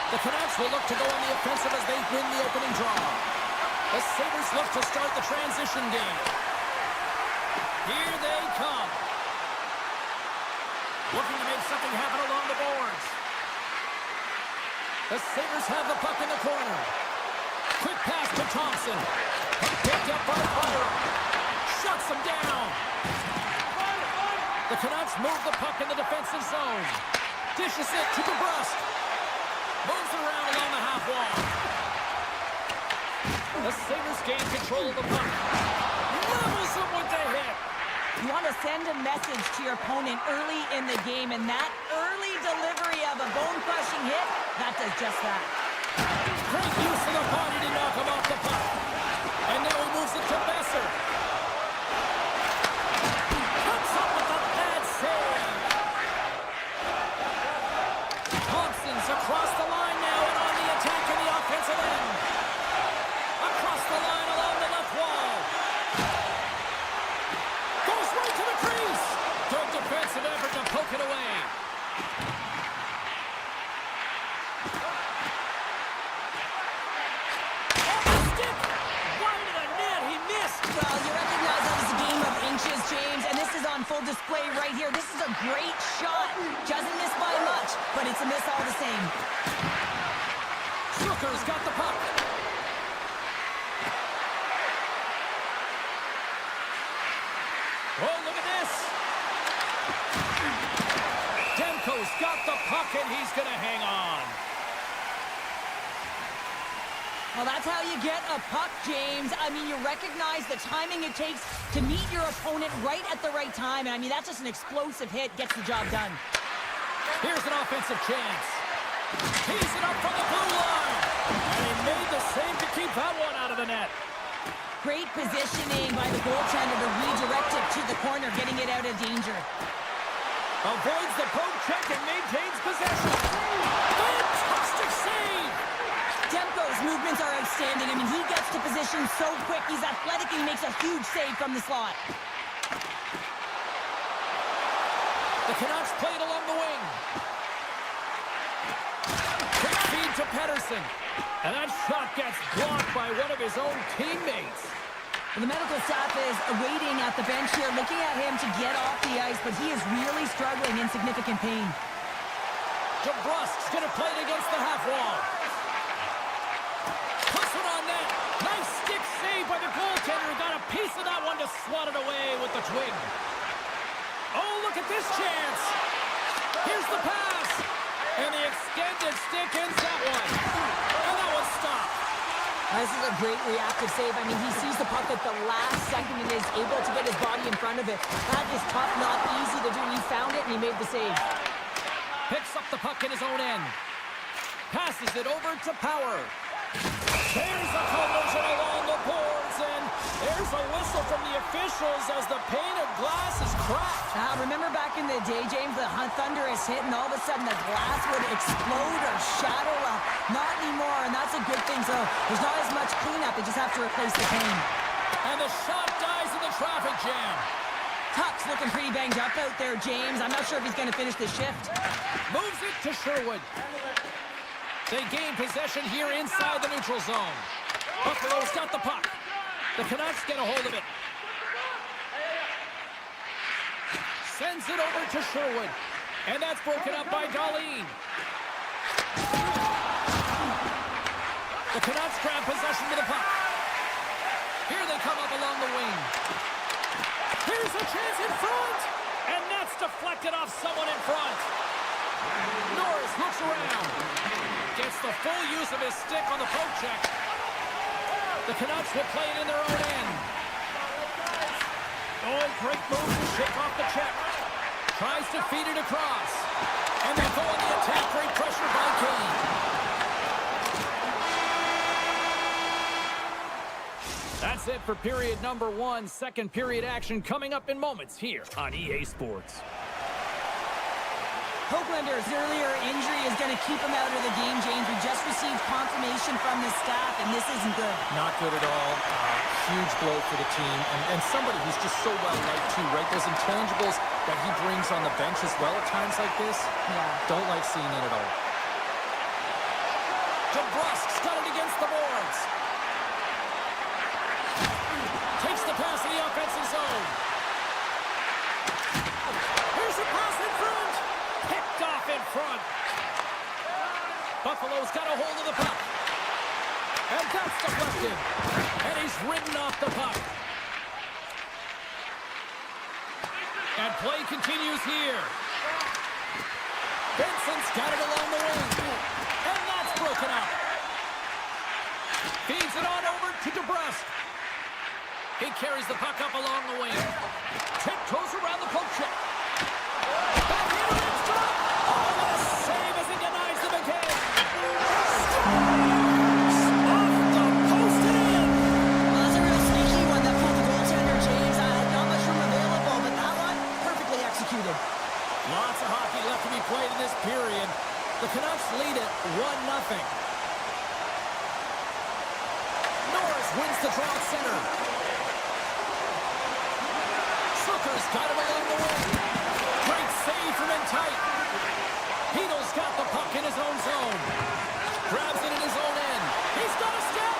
The Canucks will look to go on the offensive as they win the opening draw. The Sabres look to start the transition game. Here they come. Looking to make something happen along the boards. The Sabres have the puck in the corner. Quick pass to Thompson. Picked up by Fire. Shuts him down. The Canucks move the puck in the defensive zone. Dishes it to DeBrusque. Moves it around along the half wall. The Sabres gain control of the puck. Levels him with the hit. You want to send a message to your opponent early in the game, and that early delivery of a bone-crushing hit, that does just that. Great use of the body to knock him off the puck. And now he moves it to Besser. Cuts up with a bad save. Thompson's across the line now and on the attack in the offensive end. Across the line along the left wall. Goes right to the crease. Good defensive effort to poke it away. Well, you recognize that was a game of inches, James, and this is on full display right here. This is a great shot. Doesn't miss by much, but it's a miss all the same. Zucker's got the puck. Oh, look at this. Demko's got the puck, and he's going to hang on. Well, that's how you get a puck, James. I mean, you recognize the timing it takes to meet your opponent right at the right time. And I mean, that's just an explosive hit. Gets the job done. Here's an offensive chance. Tees it up from the blue line. And he made the save to keep that one out of the net. Great positioning by the goaltender to redirect it to the corner, getting it out of danger. Avoids the poke check and maintains possession. Fantastic save. Demko's movements are outstanding. I mean, he gets to position so quick. He's athletic and he makes a huge save from the slot. The Canucks play it along the wing. Quick feed to Pettersson. And that shot gets blocked by one of his own teammates. The medical staff is waiting at the bench here, looking at him to get off the ice, but he is really struggling in significant pain. DeBrusque's going to play it against the half wall. Puts it on net. Nice stick save by the goaltender. Got a piece of that one to swat it away with the twig. Oh, look at this chance. Here's the pass. And the extended stick ends that one. And that one's stopped. This is a great reactive save. I mean, he sees the puck at the last second and is able to get his body in front of it. That is tough, not easy to do. He found it and he made the save. Picks up the puck in his own end. Passes it over to Power. There's a collision along the boards, and there's a whistle from the officials as the pane of glass is cracked. Remember back in the day, James, the thunderous hit, and all of a sudden the glass would explode or shatter? Well, not anymore, and that's a good thing. So there's not as much cleanup. They just have to replace the pane. And the shot dies in the traffic jam. Tuck's looking pretty banged up out there, James. I'm not sure if he's going to finish the shift. Moves it to Sherwood. They gain possession here inside the neutral zone. Buffalo's got the puck. The Canucks get a hold of it. Sends it over to Sherwood. And that's broken up by Darlene. The Canucks grab possession with the puck. Here they come up along the wing. Here's a chance in front. And that's deflected off someone in front. Norris looks around. Gets the full use of his stick on the poke check. The Canucks will play it in their own end. Oh, great move to shake off the check. Tries to feed it across. And they go on the attack. Great pressure by Kane. That's it for period number 1. Second period action coming up in moments here on EA Sports. Hoaglander's earlier injury is going to keep him out of the game, James. We just received confirmation from the staff, and this isn't good. Not good at all. huge blow for the team, and somebody who's just so well-liked too, right? Those intangibles that he brings on the bench as well at times like this, don't like seeing it at all. DeBrusk's got it against the boards. Takes the pass in the offensive zone. Here's a pass in front. Picked off in front. Buffalo's got a hold of the puck. And that's deflected. And he's ridden off the puck. And play continues here. Benson's got it along the wing. And that's broken up. Feeds it on over to DeBrusk. He carries the puck up along the wing. Tiptoes around the poke check. Back into it, drop. Oh, what a save as he denies them again. Off the post and in. Well, that's a real sneaky one that pulled the goaltender, James. Not much room available, but that one perfectly executed. Lots of hockey left to be played in this period. The Canucks lead it 1-0. Norris wins the draw at center. Zucker's got him along the wing. Great save from in tight. Heedle's got the puck in his own zone. Grabs it in his own end. He's got a step.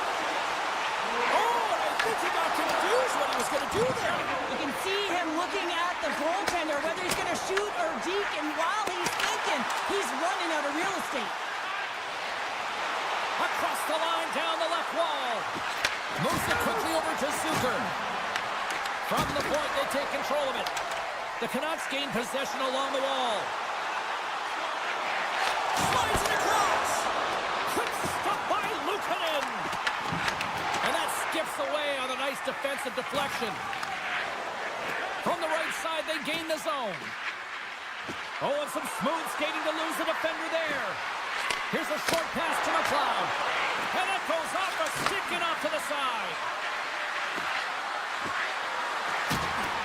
Oh, and I think he got confused what he was going to do there. You can see him looking at the goaltender, whether he's going to shoot or deke, and while he's thinking, he's running out of real estate. Across the line, down the left wall. Moves it quickly over to Zucker. From the point, they take control of it. The Canucks gain possession along the wall. Slides it across. Quick stop by Luukkonen. And that skips away on a nice defensive deflection. From the right side, they gain the zone. Oh, and some smooth skating to lose the defender there. Here's a short pass to McLeod. And that goes off a stick and off to the side.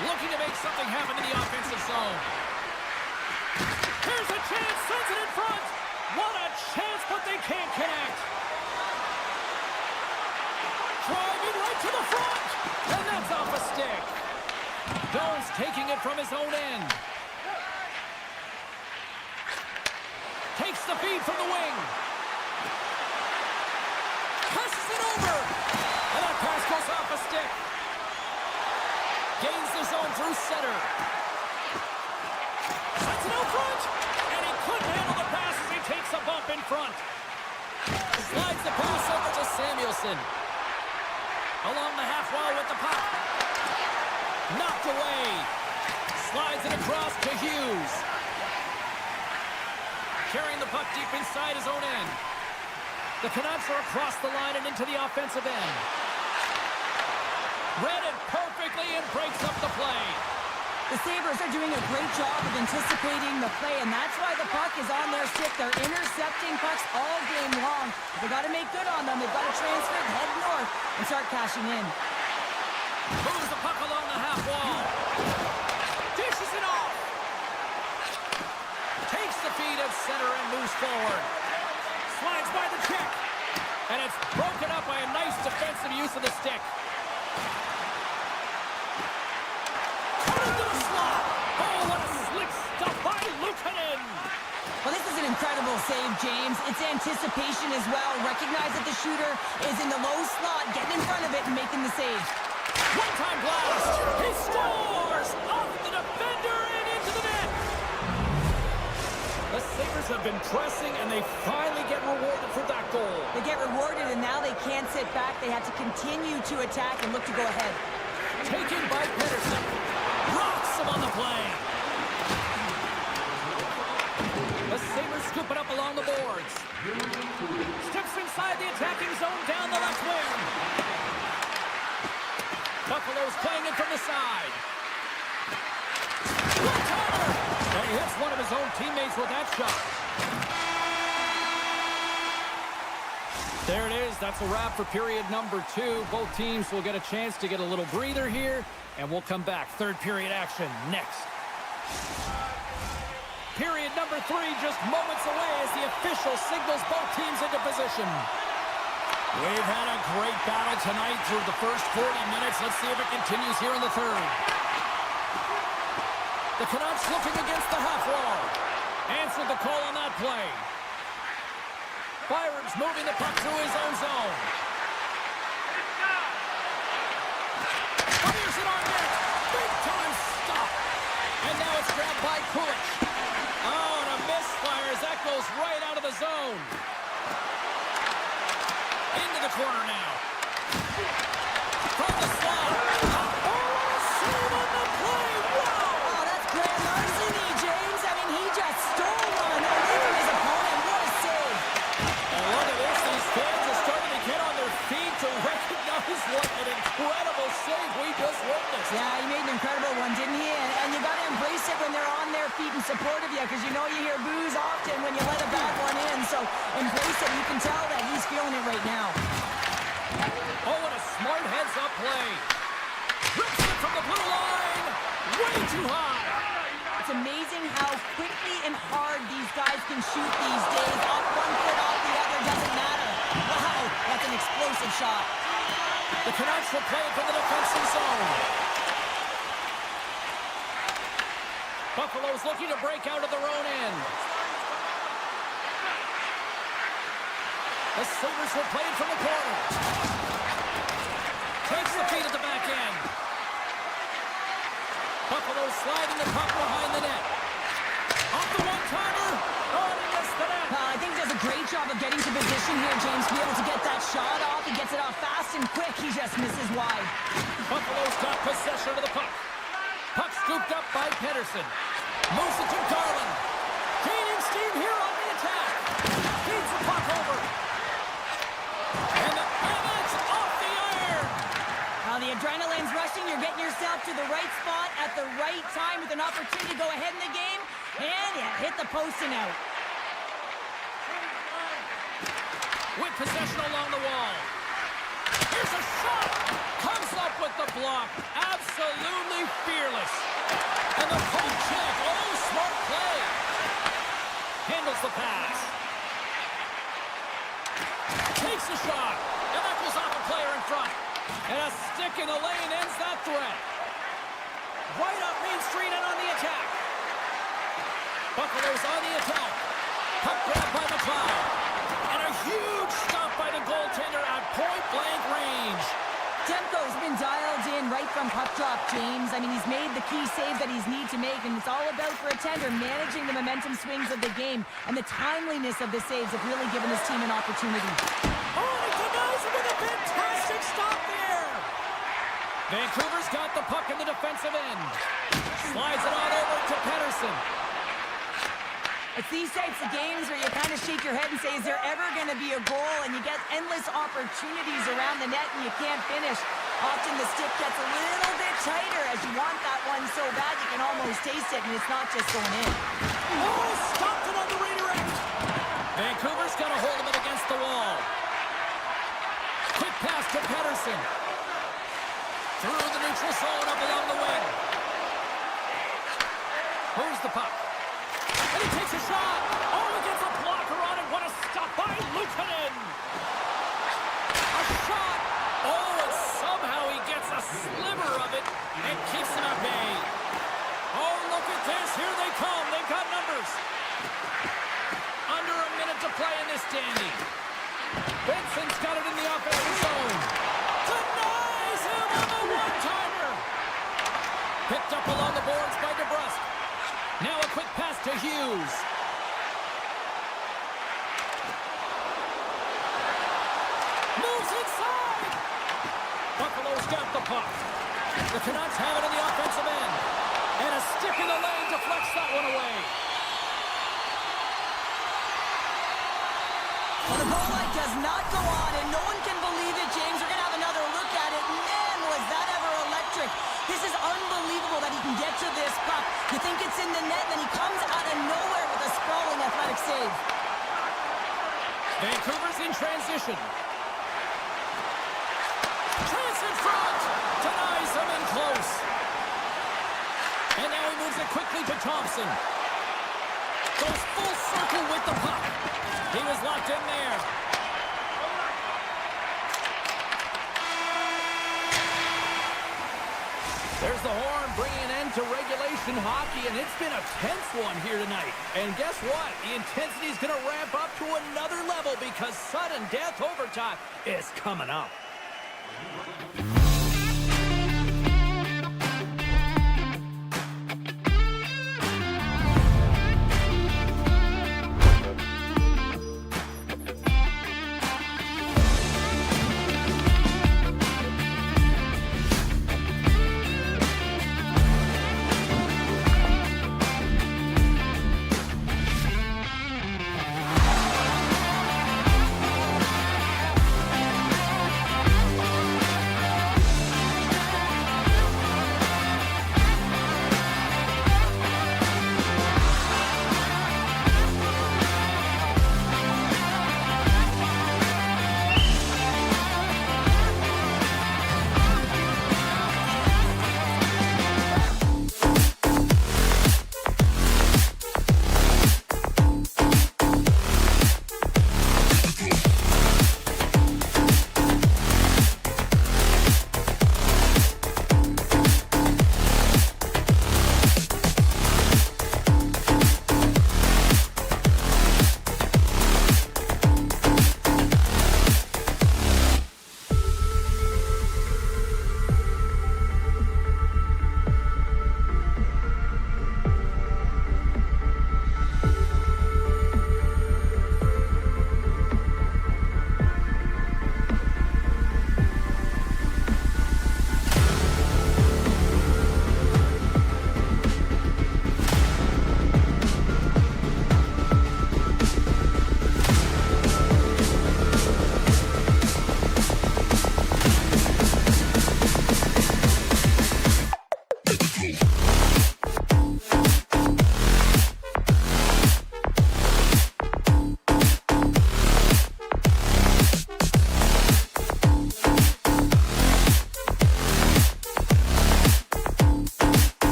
Looking to make something happen in the offensive zone. Here's a chance, sends it in front. What a chance, but they can't connect. Driving right to the front. And that's off a stick. Jones taking it from his own end. Takes the feed from the wing. Passes it over. And that pass goes off a stick. Gains the zone through center. Sets it out front. And he couldn't handle the pass as he takes a bump in front. Slides the pass over to Samuelson. Along the half wall with the puck. Knocked away. Slides it across to Hughes. Carrying the puck deep inside his own end. The Canucks are across the line and into the offensive end. Read it perfectly and breaks up the play. The Sabres are doing a great job of anticipating the play, and that's why the puck is on their stick. They're intercepting pucks all game long. They've got to make good on them. They've got to transfer it, head north, and start cashing in. Moves the puck along the half wall. Dishes it off. Takes the feed at center and moves forward. Slides by the check. And it's broken up by a nice defensive use of the stick. Cut into the slot. Oh, what a slick stuff by Luukkonen. Well, this is an incredible save, James. It's anticipation as well. Recognize that the shooter is in the low slot, getting in front of it and making the save. One-time blast. He scores off the defender and into the net. The Sabres have been pressing, and they finally get rewarded for that goal. They get rewarded, and now they can't sit back. They have to continue to attack and look to go ahead. Taken by Pettersson. Rocks him on the play. The Sabres scoop it up along the boards. Steps inside the attacking zone down the left wing. Buffalo's playing it from the side. One-timer! And he hits one of his own teammates with that shot. There it is. That's a wrap for period number 2. Both teams will get a chance to get a little breather here, and we'll come back. Third period action next. Period number 3 just moments away as the official signals both teams into position. We've had a great battle tonight through the first 40 minutes. Let's see if it continues here in the third. The Canucks looking against the half wall. Answered the call on that play. Byram's moving the puck through his own zone. Fires it on net. Big time stop. And now it's grabbed by Kulich. Oh, and a misfire as that goes right out of the zone. Into the corner now. From the slot. Oh, save on the play. Wow. Oh, that's grand larceny, James. I mean, he just stole one away from his opponent. What a save. And look at this. These fans are starting to get on their feet to recognize what an incredible save we just witnessed. Yeah, he made an incredible one, didn't he? And you got to embrace it when they're on their feet in support of you, because you know you hear boos often when you let a bad one in. So embrace it. You can tell that he's feeling it right now. Oh, what a smart heads-up play. Rips it from the blue line. Way too high. It's amazing how quickly and hard these guys can shoot these days. Off one foot, off the other, doesn't matter. Wow, that's an explosive shot. The Canucks will play it from the defensive zone. Buffalo's looking to break out of their own end. The Sabres will play it from the corner. Takes the feed at the back end. Buffalo sliding the puck behind the net. Off the one-timer. Oh, and he missed the net. I think he does a great job of getting to position here, James, to be able to get that shot off. He gets it off fast and quick. He just misses wide. Buffalo's got possession of the puck. Puck scooped up by Pedersen. Moves it to Garland. Gaining steam here on the attack. Feeds the puck over. And it's off the iron. The adrenaline's rushing. You're getting yourself to the right spot at the right time with an opportunity to go ahead in the game. And you hit the post and out. With possession along the wall. Here's a shot. Comes up with the block. Absolutely fearless. And the poke check. Oh, smart play. Handles the pass. Takes a shot. And that goes off a player in front. And a stick in the lane ends that threat. Right up Main Street and on the attack. Buffalo's on the attack. Puck grabbed by McLeod. And a huge stop by the goaltender at point-blank range. Tempo's been dialed in right from puck drop, James. I mean, he's made the key saves that he's need to make, and it's all about, for a tender, managing the momentum swings of the game, and the timeliness of the saves have really given his team an opportunity. Oh, and he denies him with a fantastic stop there. Vancouver's got the puck in the defensive end. Slides it on over to Pedersen. It's these types of games where you kind of shake your head and say, is there ever going to be a goal? And you get endless opportunities around the net and you can't finish. Often the stick gets a little bit tighter as you want that one so bad you can almost taste it, and it's not just going in. Oh, stopped it on the redirect. Vancouver's got a hold of it against the wall. Quick pass to Pedersen. Through the neutral zone up along the wing. Moves the puck. And he takes a shot. Oh, he gets a blocker on it. What a stop by Luukkonen. A shot. Oh, and somehow he gets a sliver of it and keeps him at bay. Oh, look at this. Here they come. They've got numbers. Under a minute to play in this dandy. Benson's got it in the offensive zone. Denies him on the one-timer. Picked up along the boards by DeBrusque. Now a quick pass to Hughes. Moves inside. Buffalo's got the puck. The Canucks have it in the offensive end. And a stick in the lane deflects that one away. Well, the goal line does not go on, and no one can believe it, James. We're going to have another look at it. Man, was that ever electric. This is unbelievable that he can get to this puck. You think it's in the net, then he comes out of nowhere with a sprawling athletic save. Vancouver's in transition. Chance in front. Denies him in close. And now he moves it quickly to Thompson. Goes full circle with the puck. He was locked in there. There's the horn bringing an end to regulation hockey, and it's been a tense one here tonight. And guess what? The intensity is going to ramp up to another level because sudden death overtime is coming up.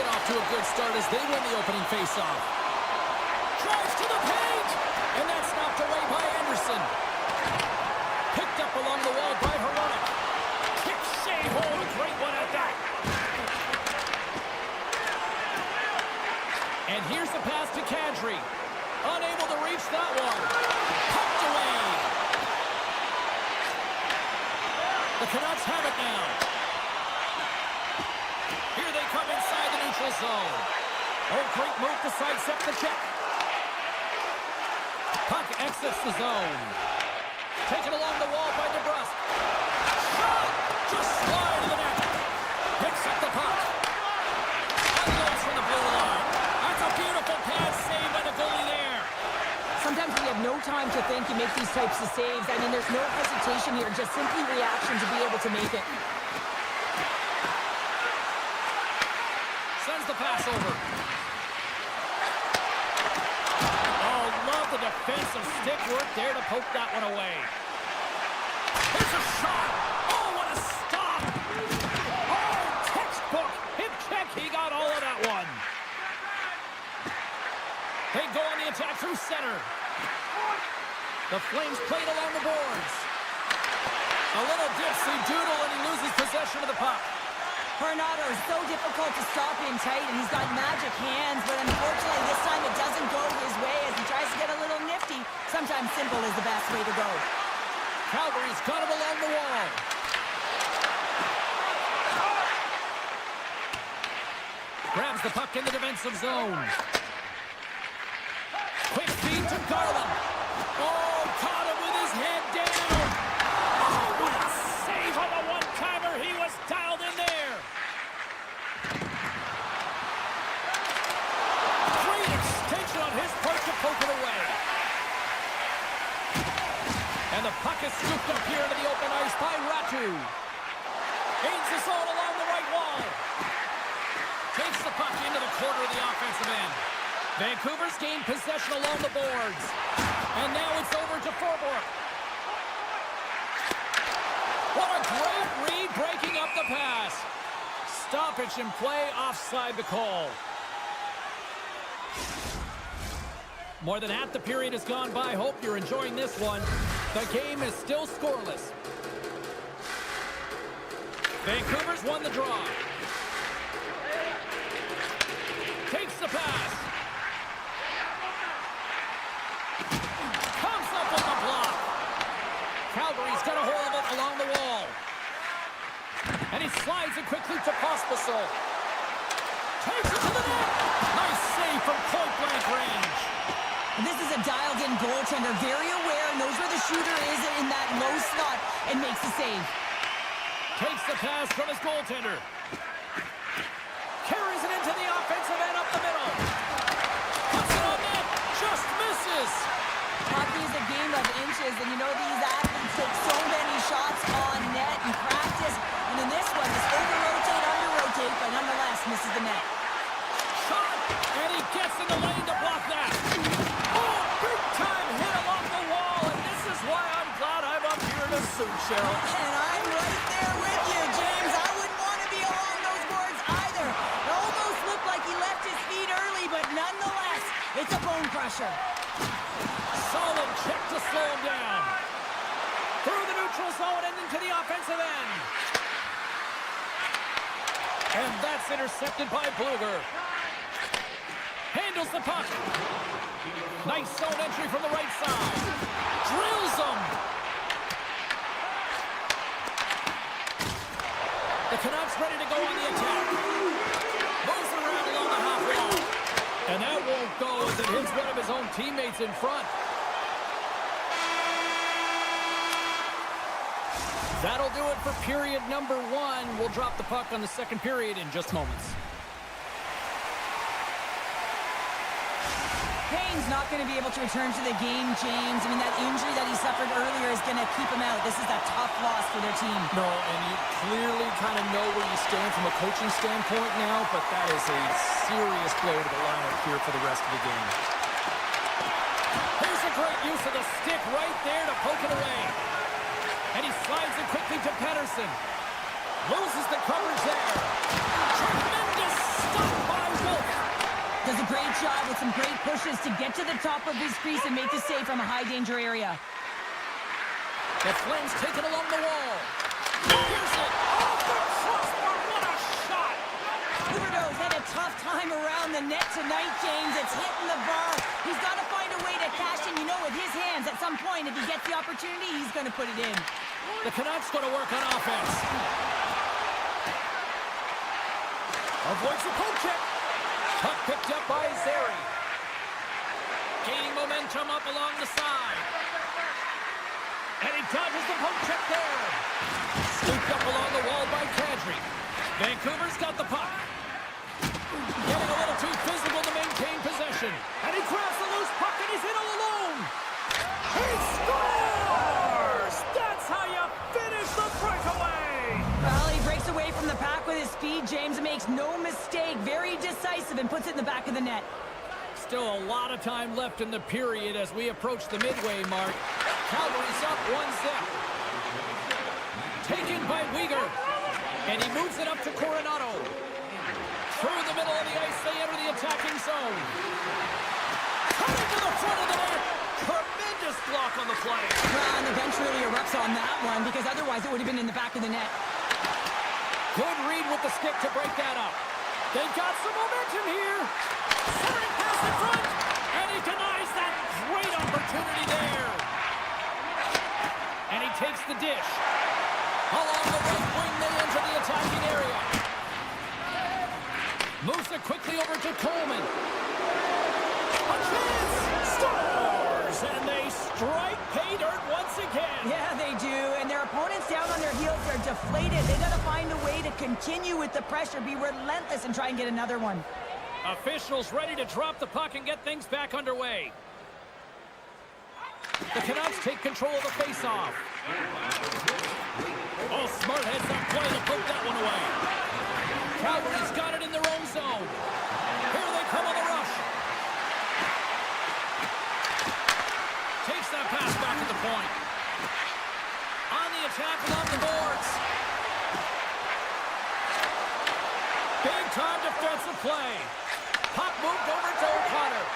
get off to a good start as they win the opening faceoff. Drives to the paint! And that's knocked away by Anderson. Picked up along the wall by Heronic. Kick shave hole, a great one at that. And here's the pass to Kadri. Unable to reach that one. Pumped away. The Canucks have it now. Here they come inside the neutral zone. Oh, great move to sidestep the check. Puck exits the zone. Taken along the wall by DeBrusque. Shot! Just slide to the net. Picks up the puck. Unloads from the blue line. That's a beautiful pass saved by the goalie there. Sometimes we have no time to think and make these types of saves. I mean, there's no hesitation here, just simply reaction to be able to make it. Sends the pass over. Oh, love the defensive stick work there to poke that one away. Here's a shot. Oh, what a stop. Oh, textbook. Hip check. He got all of that one. They go on the attack through center. The Flames played along the boards. A little dipsy doodle and he loses possession of the puck. Coronado is so difficult to stop in tight, and he's got magic hands, but unfortunately this time it doesn't go his way as he tries to get a little nifty. Sometimes simple is the best way to go. Calgary's got him along the wall. Grabs the puck in the defensive zone. Quick feed to Garland. Oh, caught him with his head down. Oh, what a save on the one-timer. He was dialed in there. Great extension on his part to poke it away. And the puck is scooped up here into the open ice by Ratu. Gains the zone along the right wall. Takes the puck into the corner of the offensive end. Vancouver's gained possession along the boards. And now it's over to Forbort. What a great read breaking up the pass. Stoppage in play, offside the call. More than half the period has gone by. Hope you're enjoying this one. The game is still scoreless. Vancouver's won the draw. Takes the pass. Comes up with the block. Calgary's got a hold of it along the wall. And he slides it quickly to Pospisil. Takes it to the net. Nice save from point-blank range. And this is a dialed-in goaltender, very aware, knows where the shooter is in that low slot, and makes the save. Takes the pass from his goaltender. Carries it into the offensive end up the middle. Puts it on net. Just misses. Hockey is a game of inches, and you know these athletes take so many shots on net in practice. And in this one, just over-rotate, under-rotate, but nonetheless misses the net. Shot, and he gets in the lane to block that. Oh, big-time hit along the wall, and this is why I'm glad I'm up here in a suit, Cheryl. And I'm right there with you, James. I wouldn't want to be along those boards either. It almost looked like he left his feet early, but nonetheless, it's a bone crusher. Solid check to slow him down. Through the neutral zone and into the offensive end. And that's intercepted by Bluger. Handles the puck. Nice zone entry from the right side. Drills him. The Canucks ready to go on the attack. Moves around along the half wall. And that won't go as it hits one of his own teammates in front. That'll do it for period number 1. We'll drop the puck on the second period in just moments. Payne's not going to be able to return to the game, James. I mean, that injury that he suffered earlier is going to keep him out. This is a tough loss for their team. No, and you clearly kind of know where you stand from a coaching standpoint now, but that is a serious blow to the lineup here for the rest of the game. Here's a great use of the stick right there to poke it away. And he slides it quickly to Pettersson. Loses the coverage there. Tremendous stop by great job with some great pushes to get to the top of his crease and make the save from a high-danger area. The Flames take it along the wall. Here's it. Off the crossbar. What a shot. Huberdeau's had a tough time around the net tonight, James. It's hitting the bar. He's got to find a way to cash in. You know, with his hands, at some point, if he gets the opportunity, he's going to put it in. The Canucks going to work on offense. Avoids the poke check. Puck picked up by Zary. Gaining momentum up along the side. And he dodges the poke check there. Scooped up along the wall by Kadri. Vancouver's got the puck. Getting a little too physical to maintain possession. And he grabs the loose puck and he's in all alone. He scores! That's how you finish the breakaway! Well, he breaks away from the pack with his speed. James makes no mistake. Very decisive and puts it in the back of the net. Still a lot of time left in the period as we approach the midway mark. Calgary's up 1-0. Taken by Weegar. And he moves it up to Coronado. Through the middle of the ice, they enter the attacking zone. Coming to the front of the net. Tremendous block on the play. Well, and the bench really erupts on that one because otherwise it would have been in the back of the net. Good read with the stick to break that up. They've got some momentum here. Centering pass in front. And he denies that great opportunity there. And he takes the dish. Along the right wing, they enter the attacking area. Moves it quickly over to Coleman. A chance! Scores! And they strike pay dirt once again. Yeah, they do. And their opponents down on their heels are deflated. They got to find a way to continue with the pressure, be relentless, and try and get another one. Officials ready to drop the puck and get things back underway. The Canucks take control of the faceoff. Oh, smart heads up play to poke that one away. Calgary's got it in their own zone. Here they come on the rush. Takes that pass back at the point. On the attack along the boards. Big time defensive play. Puck moved over to O'Connor.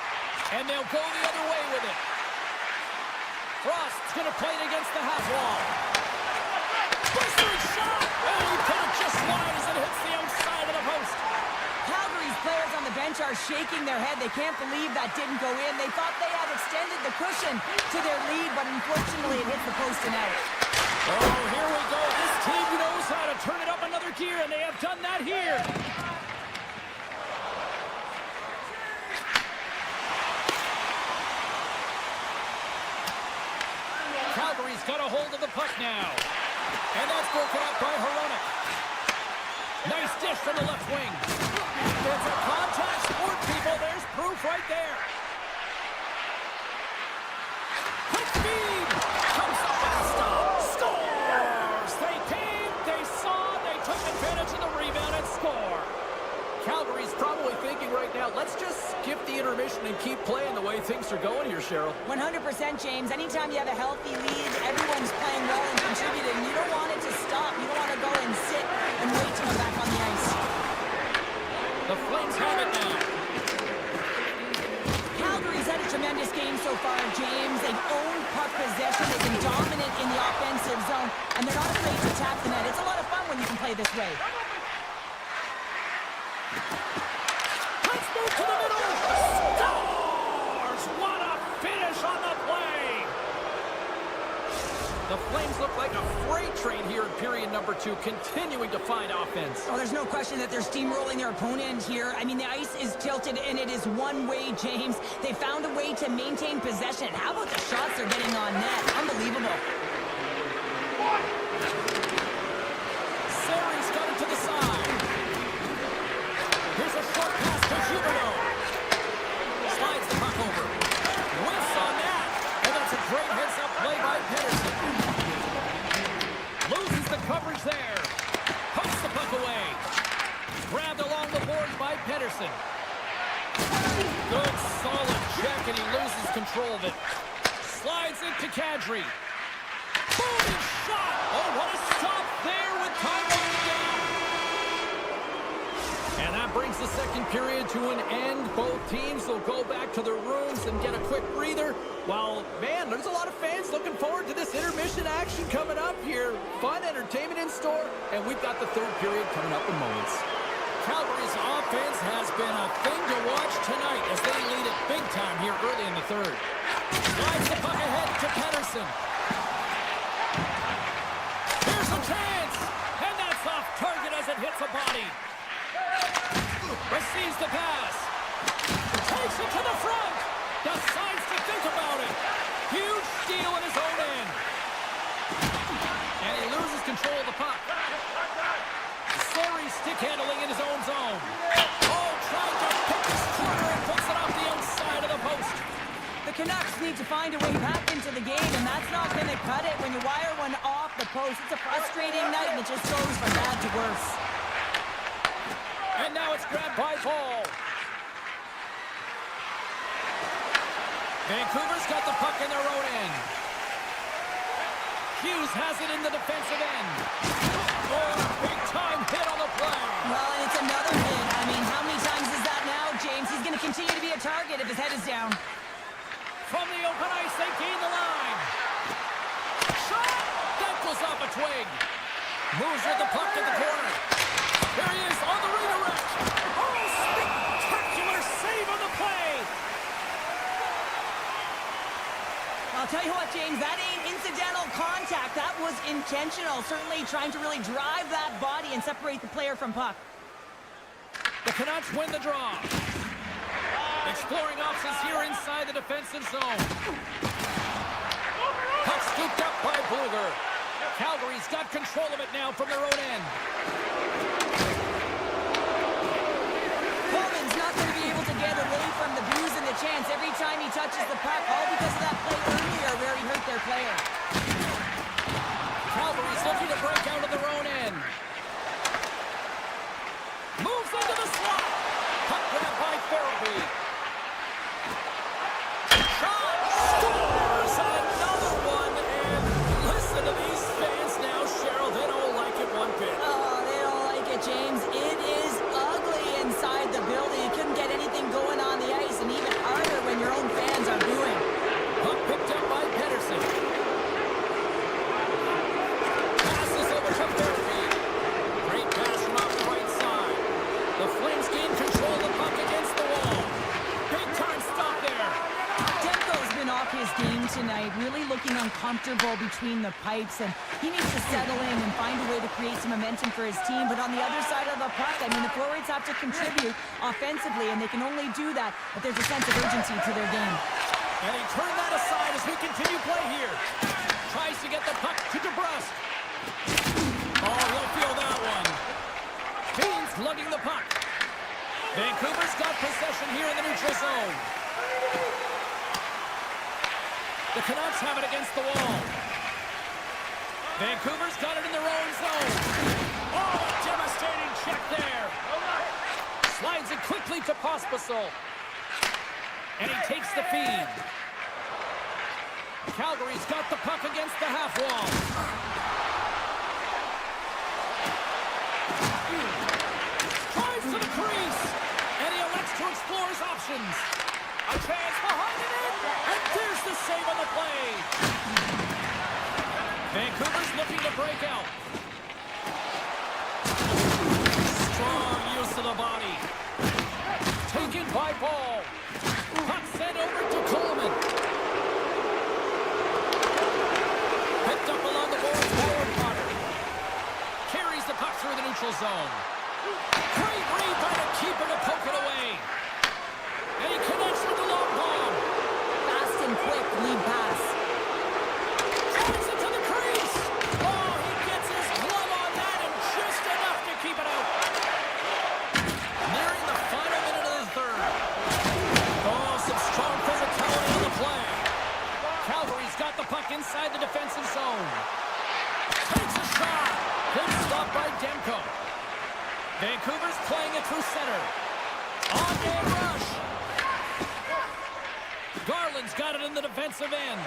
And they'll go the other way with it. Frost's going to play it against the half wall. Blistering shot! Oh, he put it just wide as it hits the outside of the post. Calgary's players on the bench are shaking their head. They can't believe that didn't go in. They thought they had extended the cushion to their lead, but unfortunately it hit the post and out. Oh, here we go. This team knows how to turn it up another gear, and they have done that here. Calgary's got a hold of the puck now. And that's broken up by Hronek. Nice dish from the left wing. It's a contact sport, people. There's proof right there. Quick speed. Comes up with a stop. Scores. They came, they saw, they took advantage of the rebound and score. Calgary's probably thinking right now, let's just skip the intermission and keep playing the way things are going here, Cheryl. 100%, James. Anytime you have a healthy lead, everyone's playing well and contributing. You don't want it to stop. You don't want to go and sit and wait to come back on the ice. The Flames have it now. Calgary's had a tremendous game so far, James. They've owned puck possession. They've been dominant in the offensive zone, and they're not afraid to tap the net. It's a lot of fun when you can play this way. Let's move to the middle. Scores! What a finish on the play! The Flames look like a freight train here in period number 2, continuing to find offense. Oh, there's no question that they're steamrolling their opponent here. I mean, the ice is tilted, and it is one way, James. They found a way to maintain possession. How about the shots they're getting on net? Unbelievable. Zary's got it to the side. Here's a short pass to Huberdeau. Slides the puck over. Whiffs on that. And that's a great heads-up play by Pedersen. Loses the coverage there. Pokes the puck away. Grabbed along the boards by Pedersen. Good, solid check, and he loses control of it. Slides it to Kadri. Boom, shot! Oh, what a stop there with time running down. And that brings brings the second period to an end. Both teams will go back to their rooms and get a quick breather. Well, man, there's a lot of fans looking forward to this intermission action coming up here. Fun entertainment in store, and we've got the third period coming up in moments. Calgary's offense has been a thing to watch tonight as they lead it big time here early in the third. Slides the puck ahead to Pettersson. Here's a chance, and that's off target as it hits a body. Receives the pass. Takes it to the front. Decides to think about it. Huge steal in his own end. And he loses control of the puck. Sorry stick handling in his own zone. Oh, trying to pick his corner and puts it off the outside of the post. The Canucks need to find a way back into the game, and that's not going to cut it when you wire one off the post. It's a frustrating night, and it just goes from bad to worse. And now it's grabbed by Paul. Vancouver's got the puck in their own end. Hughes has it in the defensive end. Oh, big-time hit on the play. Well, and it's another hit. I mean, how many times is that now, James? He's going to continue to be a target if his head is down. From the open ice, they gain the line. Shot! That goes off a twig. Moves with the puck to the corner. There he is on the redirect. Oh, spectacular save on the play. I'll tell you what, James, that ain't incidental contact. That was intentional. Certainly trying to really drive that body and separate the player from puck. The Canucks win the draw. Exploring options here inside the defensive zone. Puck scooped up by Bluger. Calgary's got control of it now from their own end. Coleman's not going to be able to get away from the bruise and the chance every time he touches the puck, all because of that play earlier where he hurt their player. Calgary's looking to break out of their own end. Moves into the slot. Puck grabbed by Freku. Shot! Scores! Another one! And listen to these fans now, Cheryl. They don't like it one bit. Oh, they don't like it, James. It is ugly inside the building. You couldn't get anything going on the ice, and even harder when your own fans are booing. Puck picked up by Pettersson. Passes over to Freku. Great pass from off the right side. The Flames gain control of the puck against the wall. Big time stop there. Demko's been off his game tonight, really looking uncomfortable between the pipes, and he needs to settle in and find a way to create some momentum for his team. But on the other side of the puck, I mean, the forwards have to contribute offensively, and they can only do that if there's a sense of urgency to their game. And he turned that aside as we continue play here. Tries to get the puck to DeBrusque. Oh, he'll feel that one. Beans lugging the puck. Vancouver's got possession here in the neutral zone. The Canucks have it against the wall. Vancouver's got it in their own zone. Oh, a devastating check there. Slides it quickly to Pospisil. And he takes the feed. Calgary's got the puck against the half wall. Drives to the crease. And he elects to explore his options. A chance behind the net. And there's the save on the play. Vancouver's looking to break out. Strong use of the body. Taken by Paul. Puck sent over to Coleman. Picked up along the boards by O'Connor. Carries the puck through the neutral zone. Great read by the keeper to poke it away. And he connects with the long bomb. Fast and quick lead pass. Drives it to the crease. Oh, he gets his glove on that and just enough to keep it out. Nearing the final minute of the third. Oh, some strong physicality on the play. Calgary's got the puck inside the defensive zone. Takes a shot. Good stop by Demko. Vancouver's playing it through center. On-game rush. Garland's got it in the defensive end.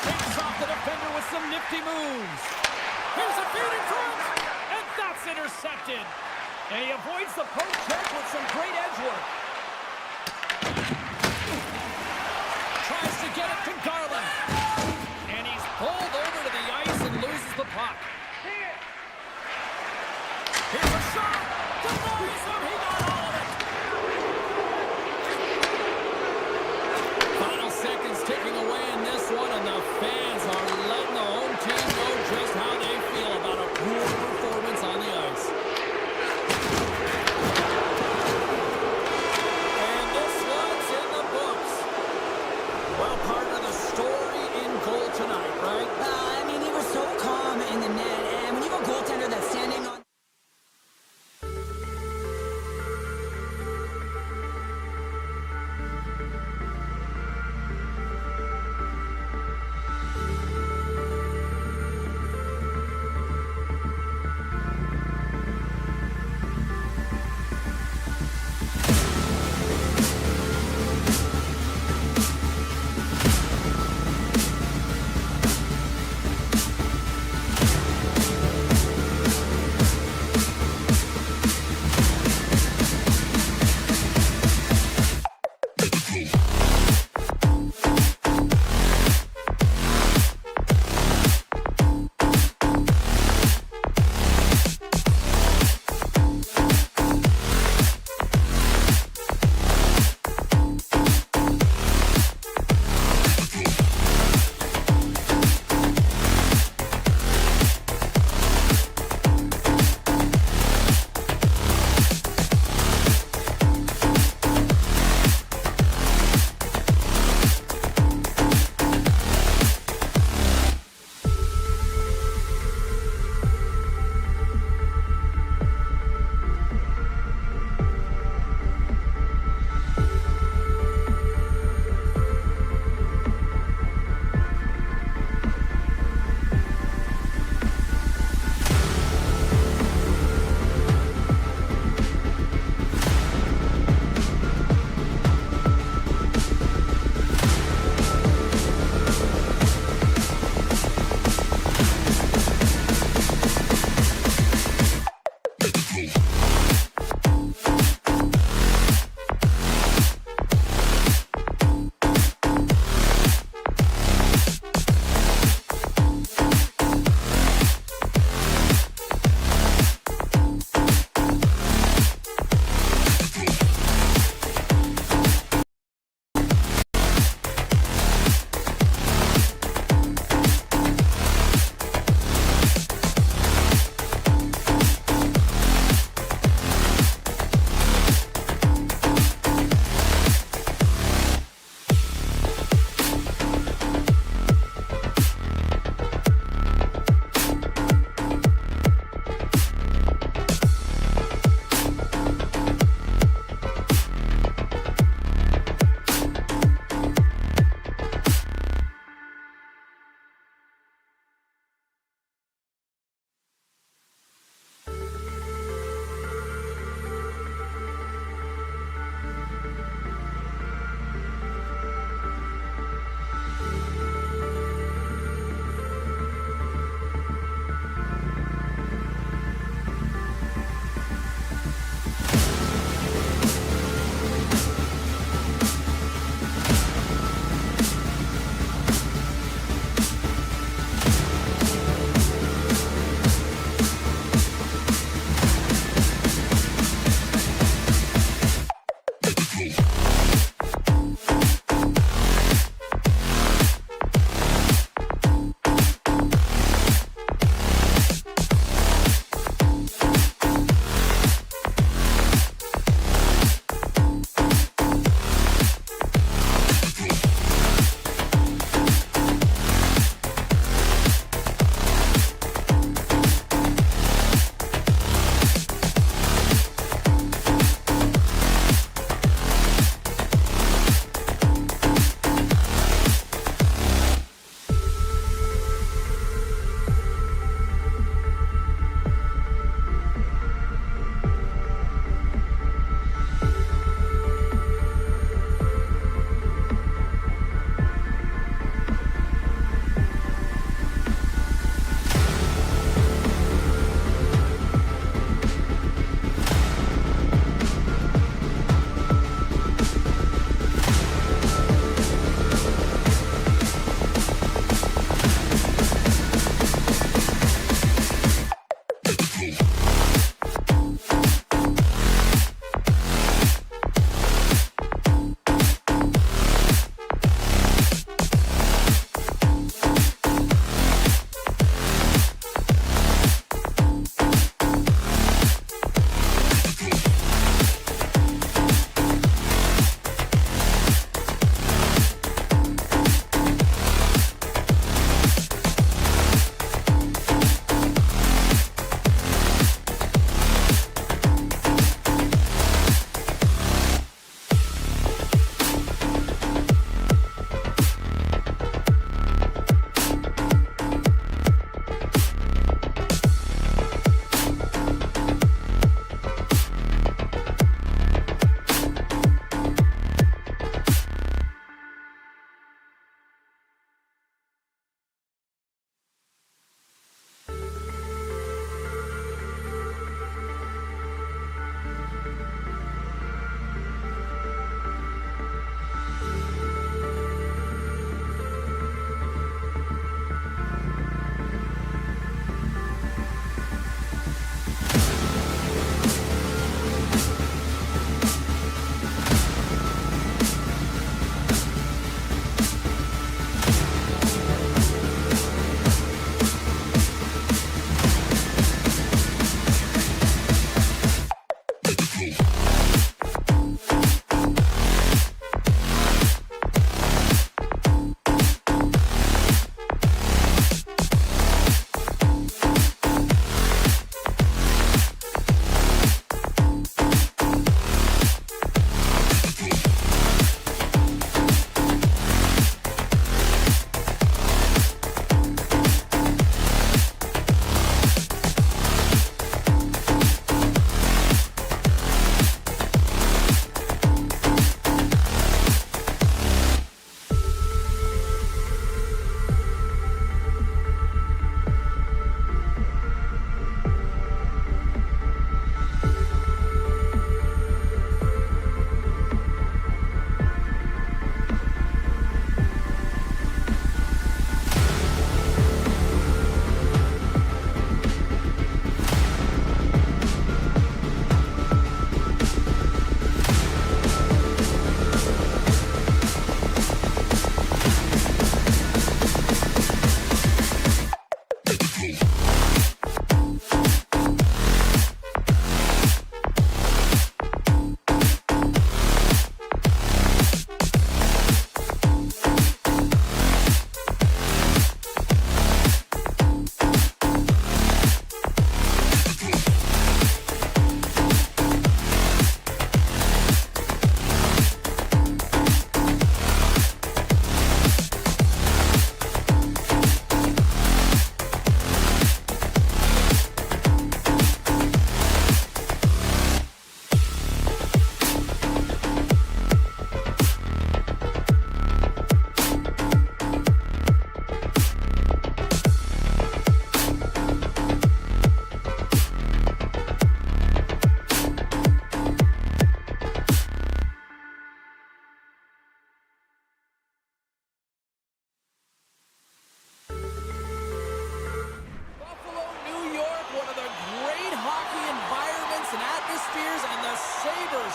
Shakes off the defender with some nifty moves. Here's a feed in front, and that's intercepted. And he avoids the poke check with some great edge work. Tries to get it to Garland. And he's pulled over to the ice and loses the puck. Here's a shot. Denies him. He got all of it. Final seconds ticking away in this one, and the fans are letting the home team know just how they feel about a poor performance on the ice. And this one's in the books. Well, partner, the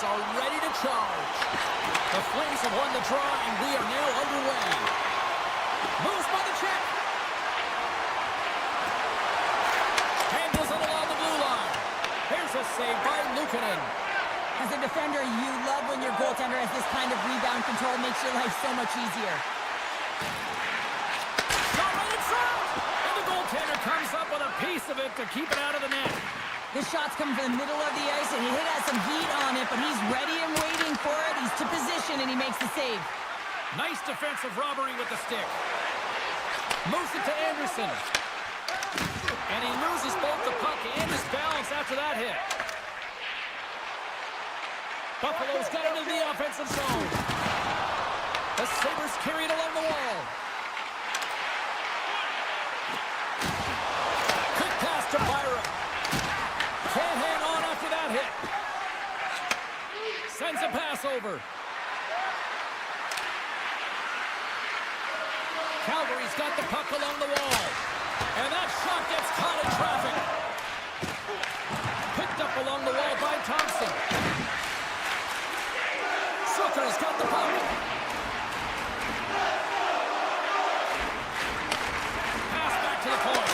are ready to charge. The Flames have won the draw, and we are now underway. Moves by the check. Handles it along the blue line. Here's a save by Luukkonen. As a defender, you love when your goaltender has this kind of rebound control. Makes your life so much easier. Shot right in front. And the goaltender comes up with a piece of it to keep it out of the net. This shot's coming from the middle of the ice, and he has some heat on it, but he's ready and waiting for it. He's to position, and he makes the save. Nice defensive robbery with the stick. Moves it to Anderson. And he loses both the puck and his balance after that hit. Buffalo's got it into the offensive zone. The Sabres carry it along the wall. Quick pass to Byron. Can't hang on after that hit. Sends a pass over. Calgary's got the puck along the wall. And that shot gets caught in traffic. Picked up along the wall by Thompson. Sucker's got the puck. Pass back to the point.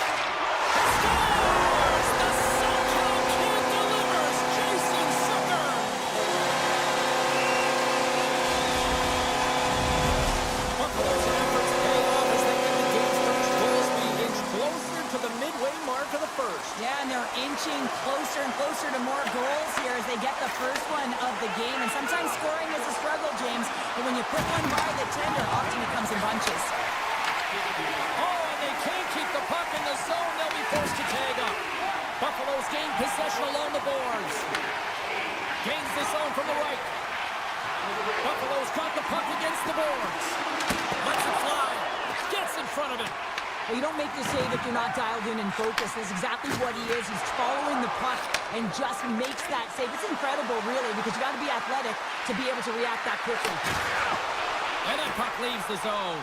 Yeah, and they're inching closer and closer to more goals here as they get the first one of the game. And sometimes scoring is a struggle, James. But when you put one by the tender, often it comes in bunches. Oh, and they can't keep the puck in the zone. They'll be forced to tag up. Buffalo's gained possession along the boards. Gains the zone from the right. Buffalo's got the puck against the boards. Lets it fly. Gets in front of it. Well, you don't make the save if you're not dialed in and focused. That's exactly what he is. He's following the puck and just makes that save. It's incredible, really, because you got to be athletic to be able to react that quickly. And that puck leaves the zone.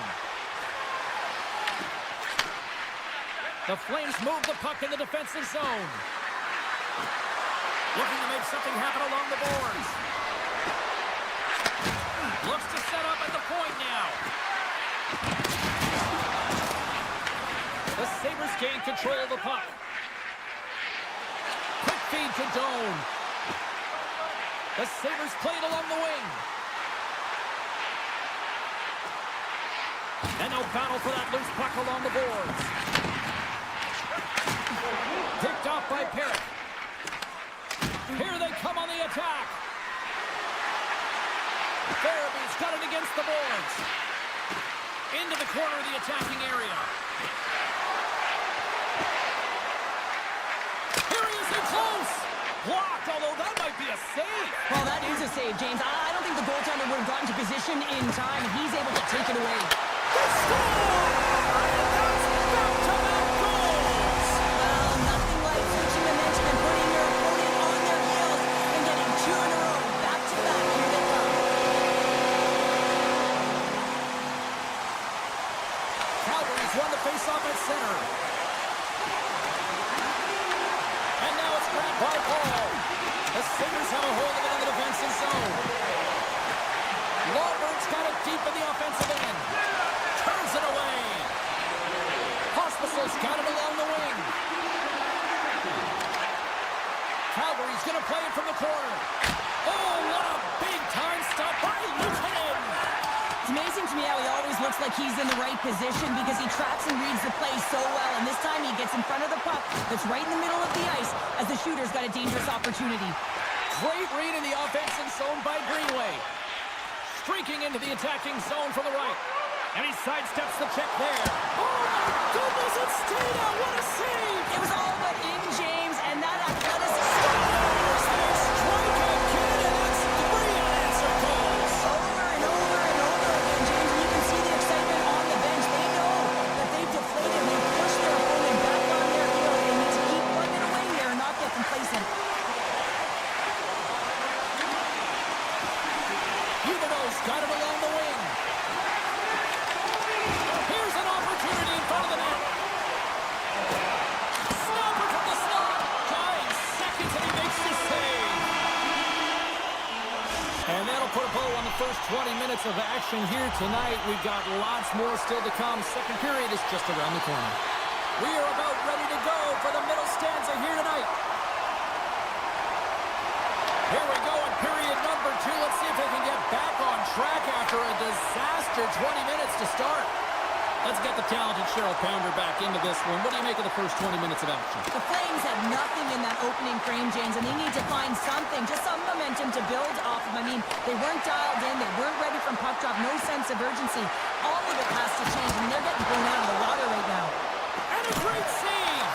The Flames move the puck in the defensive zone. Looking to make something happen along the boards. Looks to set up at the point now. The Sabres gain control of the puck. Quick feed to Doan. The Sabres play it along the wing. And now battle for that loose puck along the boards. Picked off by Perrick. Here they come on the attack. Farabee's got it against the boards. Into the corner of the attacking area. Close! Blocked, although that might be a save. Well, that is a save, James. I don't think the goaltender would have gotten to position in time, and he's able to take it away. They score! And that's back-to-back goals! Well, nothing like switching momentum and putting your opponent on their heels and getting two in a row. Back-to-back, here they come. Calgary's won the face-off at center. By Paul. The Sabres have a hold of it in the defensive zone. Lawbert's got it deep in the offensive end. Turns it away. Hospital's got it along the wing. Calgary's going to play it from the corner. Oh, what a big-time stop by Luukkonen. It's amazing to me how he always looks like he's in the right position because he tracks and reads the play so well. And this time he gets in front of the puck that's right in the middle of the ice as the shooter's got a dangerous opportunity. Great read in the offensive zone by Greenway. Streaking into the attacking zone from the right. And he sidesteps the check there. Oh, my goodness, it stayed out. What a save. It was all but in, James, and that athleticism. Got it along the wing. Here's an opportunity. minutes of action here tonight. We've got lots more still to come. Second period is just around the corner. We are about ready to go for the middle stanza here tonight. Here we go in period number 2. Let's see if they can get back on track after a disaster 20 minutes to start. Let's get the talented Cheryl Pounder back into this one. What do you make of the first 20 minutes of action? The Flames had nothing in that opening frame, James, and they need to find something, just some momentum to build off of. I mean, they weren't dialed in. They weren't ready from puck drop. No sense of urgency. All of it has to change. I mean, they're getting blown out of the water right now. And a great save!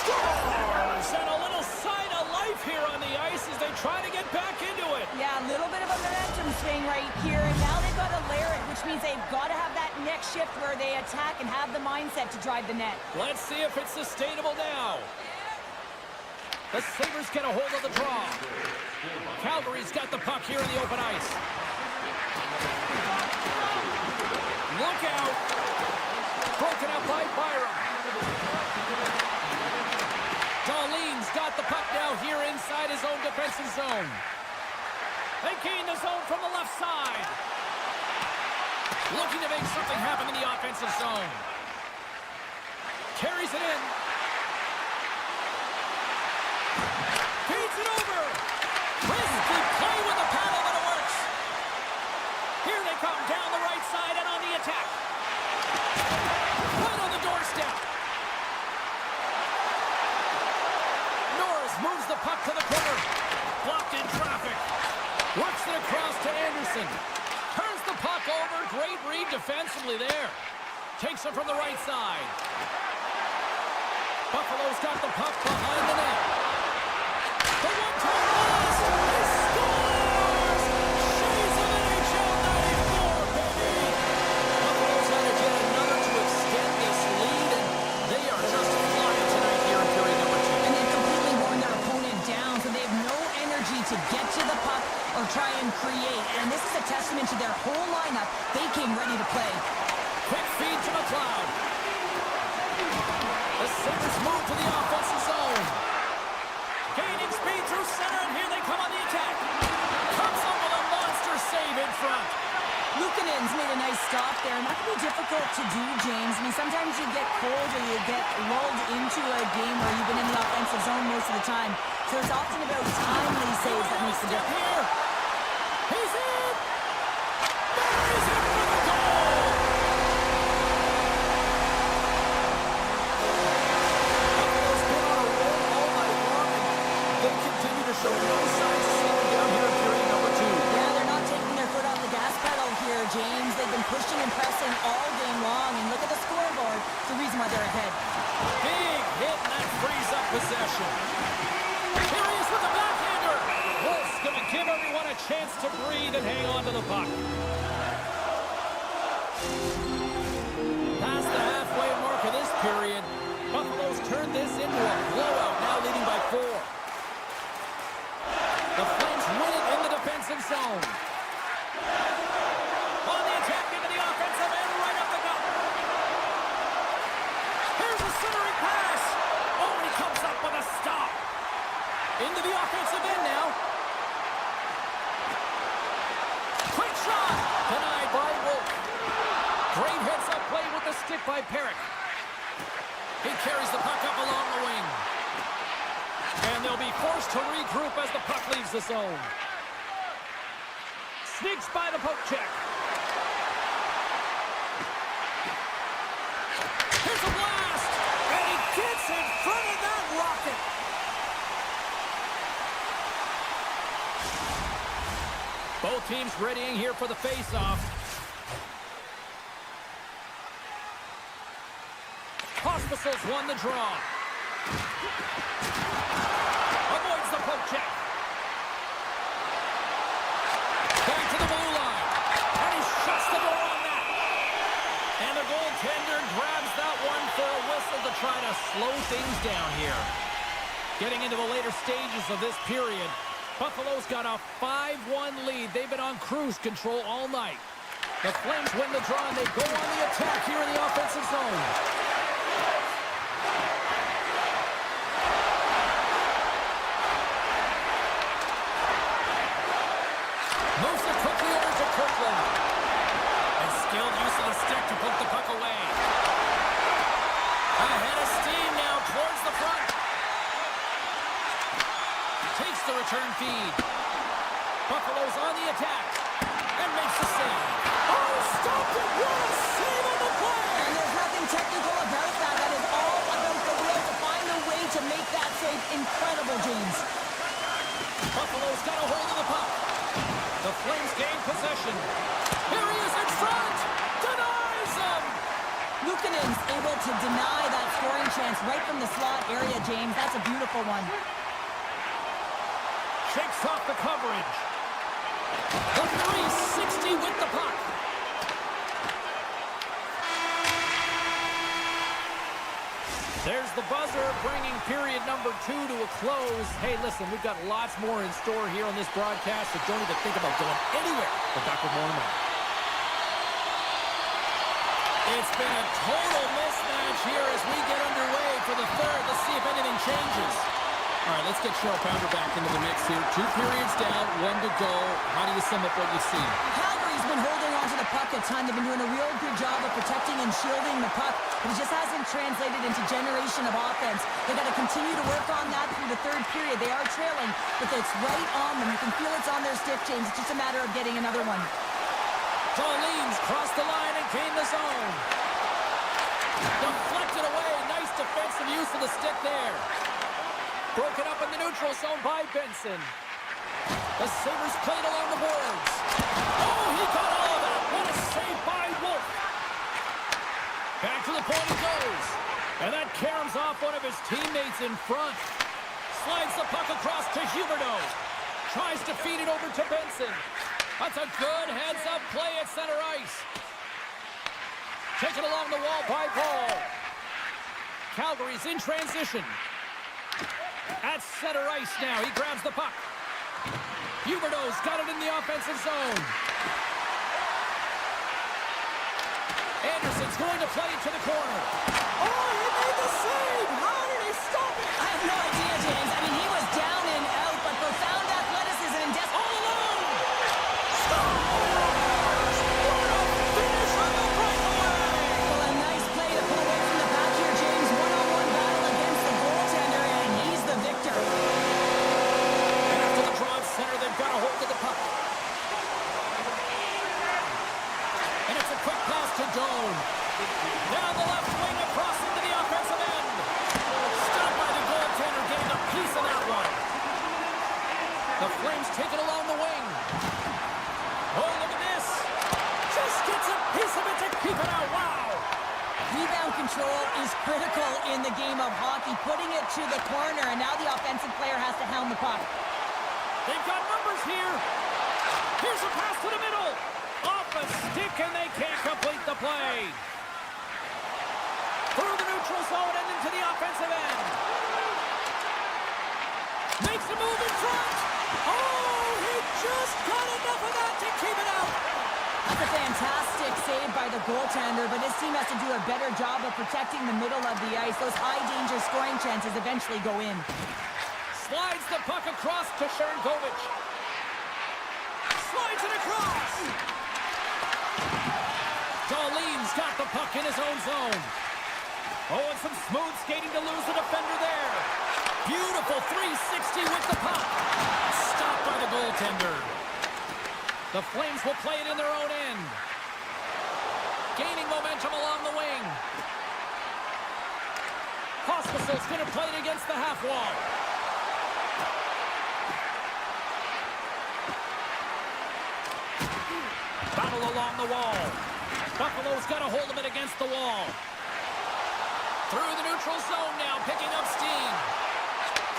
Scores! And a little sign of life here on the ice as they try to get back into it. Yeah, a little bit of a momentum swing right here, and now they've got to layer it, which means they've got to have that next shift where they attack and have the mindset to drive the net. Let's see if it's sustainable now. The Sabres get a hold of the draw. Calgary's got the puck here in the open ice. Look out! Broken up by Byram. Darlene's got the puck now here inside his own defensive zone. They gain the zone from the left side. Looking to make something happen in the offensive zone. Carries it in. Feeds it over. Risky play with the paddle, but it works. Here they come down the right side and on the attack. Right on the doorstep. Norris moves the puck to the corner. Blocked in traffic. Works it across to Anderson. Turns the puck over. Great read defensively there. Takes it from the right side. Buffalo's got the puck behind the net. The one-time pass. He scores! Shades of NHL 94, baby! Buffalo's added yet another to extend this lead, and they are just flying tonight here in period number 2. And they've completely worn their opponent down, so they have no energy to get to the puck or try and create. And this is a testament to their whole lineup. They came ready to play. Quick feed to McLeod. The Sabres move to the offensive zone. Gaining speed through center, and here they come on the attack. Comes up with a monster save in front. Luukkonen's made a nice stop there, and that can be difficult to do, James. I mean, sometimes you get cold or you get lulled into a game where you've been in the offensive zone most of the time. So it's often about timely saves that makes the difference. Here. He's in. He's in for the goal. Buffalo's been on a roll all night long, and they continue to show no signs of slowing down here in period number 2. Yeah, they're not taking their foot off the gas pedal here, James. They've been pushing and pressing all game long, and look at the scoreboard. It's the reason why they're ahead. Big hit, and that frees up possession. Here he is with the backhander. Wolf's going to give everyone a chance to breathe and hang on to the puck. Past the halfway mark of this period, Buffalo's turned this into a blowout, now leading by 4. The Flames win it in the defensive zone. On the attack into the offensive end, right up the gut. Here's a centering pass. Oh, and he comes up with a stop. Into the offensive end now. Quick shot. Denied by Wolf. Great heads-up play with the stick by Perrick. He carries the puck up along the wing. And they'll be forced to regroup as the puck leaves the zone. Sneaks by the poke check. Here's a blast. And he gets in front of that rocket. Both teams readying here for the face-off. Hospitals won the draw. Avoids the poke check. Back to the blue line. And he shuts the door on that. And the goaltender grabs that one for a whistle to try to slow things down here. Getting into the later stages of this period, Buffalo's got a 5-1 lead. They've been on cruise control all night. The Flames win the draw, and they go on the attack here in the offensive zone. Moves it quickly over to Kirkland. return feed. Buffalo's on the attack. And makes the save. Oh, stopped it! What a save on the play! And there's nothing technical about that. That is all about the will to find a way to make that save. Incredible, James. Buffalo's got a hold of the puck. The Flames gain possession. Here he is in front. Denies him. Luukkonen's able to deny that scoring chance right from the slot area, James. That's a beautiful one. Shakes off the coverage. The 360 with the puck. There's the buzzer, bringing period number 2 to a close. Hey, listen, we've got lots more in store here on this broadcast, so don't even think about going anywhere. We're back with more in a moment. It's been a total mismatch here as we get underway for the third. Let's see if anything changes. All right, let's get Cheryl Pounder back into the mix here. 2 periods down, 1 to go. How do you sum up what you've seen? Calgary's been holding onto the puck at time. They've been doing a real good job of protecting and shielding the puck, but it just hasn't translated into generation of offense. They've got to continue to work on that through the third period. They are trailing, but it's right on them. You can feel it's on their stick, James. It's just a matter of getting another one. Darlene's crossed the line and gained the zone. Deflected away. Nice defensive use of the stick there. Broken up in the neutral zone by Benson. The Sabres played along the boards. Oh, he got all of that. What a save by Wolf. Back to the point he goes. And that caroms off one of his teammates in front. Slides the puck across to Huberdeau. Tries to feed it over to Benson. That's a good heads-up play at center ice. Taken along the wall by Paul. Calgary's in transition. At center ice now. He grabs the puck. Huberdeau's got it in the offensive zone. Anderson's going to play it to the corner. Oh, he made the save! How did he stop it? I have no idea, James. I mean, he was down and out, but profound athleticism and All alone! Scores! What a finish on the breakaway! well, a nice play to pull away from the back here, James. One-on-one battle against the goaltender, and he's the victor. And after the draw at center, they've got a hold of the puck. And it's a quick pass to Doan. Down the left wing, across into the offensive end. Stopped by the goaltender, getting a piece of that one. The Flames take it along the wing. Oh, look at this. Just gets a piece of it to keep it out. Wow. Rebound control is critical in the game of hockey, putting it to the corner, and now the offensive player has to hound the puck. They've got numbers here. Here's a pass to the middle. Off a stick, and they can't complete the play. Through the neutral zone and into the offensive end. Makes a move in front. Oh, he just got enough of that to keep it out. That's a fantastic save by the goaltender, but his team has to do a better job of protecting the middle of the ice. Those high-danger scoring chances eventually go in. Slides the puck across to Sharangovich. Slides it across. Darlene's got the puck in his own zone. Oh, and some smooth skating to lose the defender there. Beautiful 360 with the puck. Stopped by the goaltender. The Flames will play it in their own end. Gaining momentum along the wing. Hospital's going to play it against the half wall. Battle along the wall. Buffalo's got a hold of it against the wall. Through the neutral zone now, picking up steam.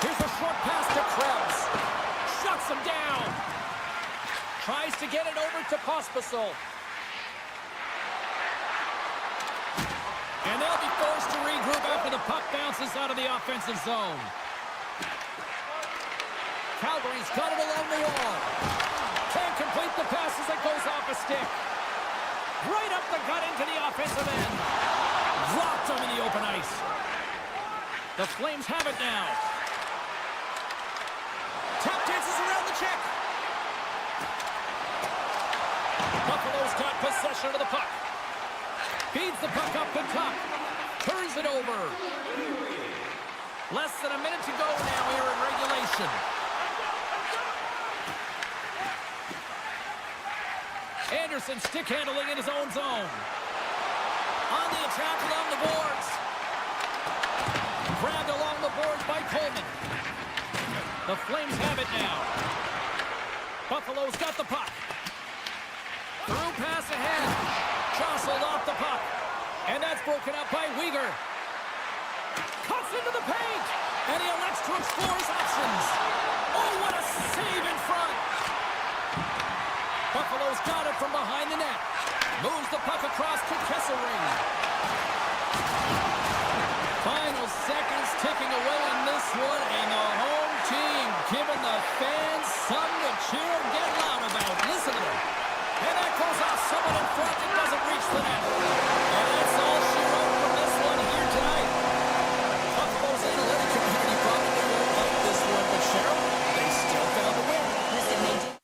Here's a short pass to Krebs. Shuts him down. Tries to get it over to Pospisil. And they'll be forced to regroup after the puck bounces out of the offensive zone. Calgary's got it along the wall. Can't complete the pass as it goes off a stick. Right up the gut into the offensive end. Dropped him in the open ice. The Flames have it now. Tap dances around the check. Buffalo's got possession of the puck. Feeds the puck up the top. Turns it over. Less than a minute to go now here in regulation. Anderson stick handling in his own zone. On the attack along the boards. Grabbed along the boards by Coleman. The Flames have it now. Buffalo's got the puck. Through pass ahead. Jostled off the puck. And that's broken up by Weegar. Cuts into the paint. And he elects to explore his options. Oh, what a save in front. Buffalo's got it from behind the net. Moves the puck across to Kesselring. Final seconds ticking away on this one, and the home team giving the fans something to cheer and get loud about. Listen to them. And that goes off someone in front that doesn't reach the net. And that's all she wrote from this one here tonight. Buffalo's analytic community probably won't like this one, but Cheryl, they still found the win. Listen, they did.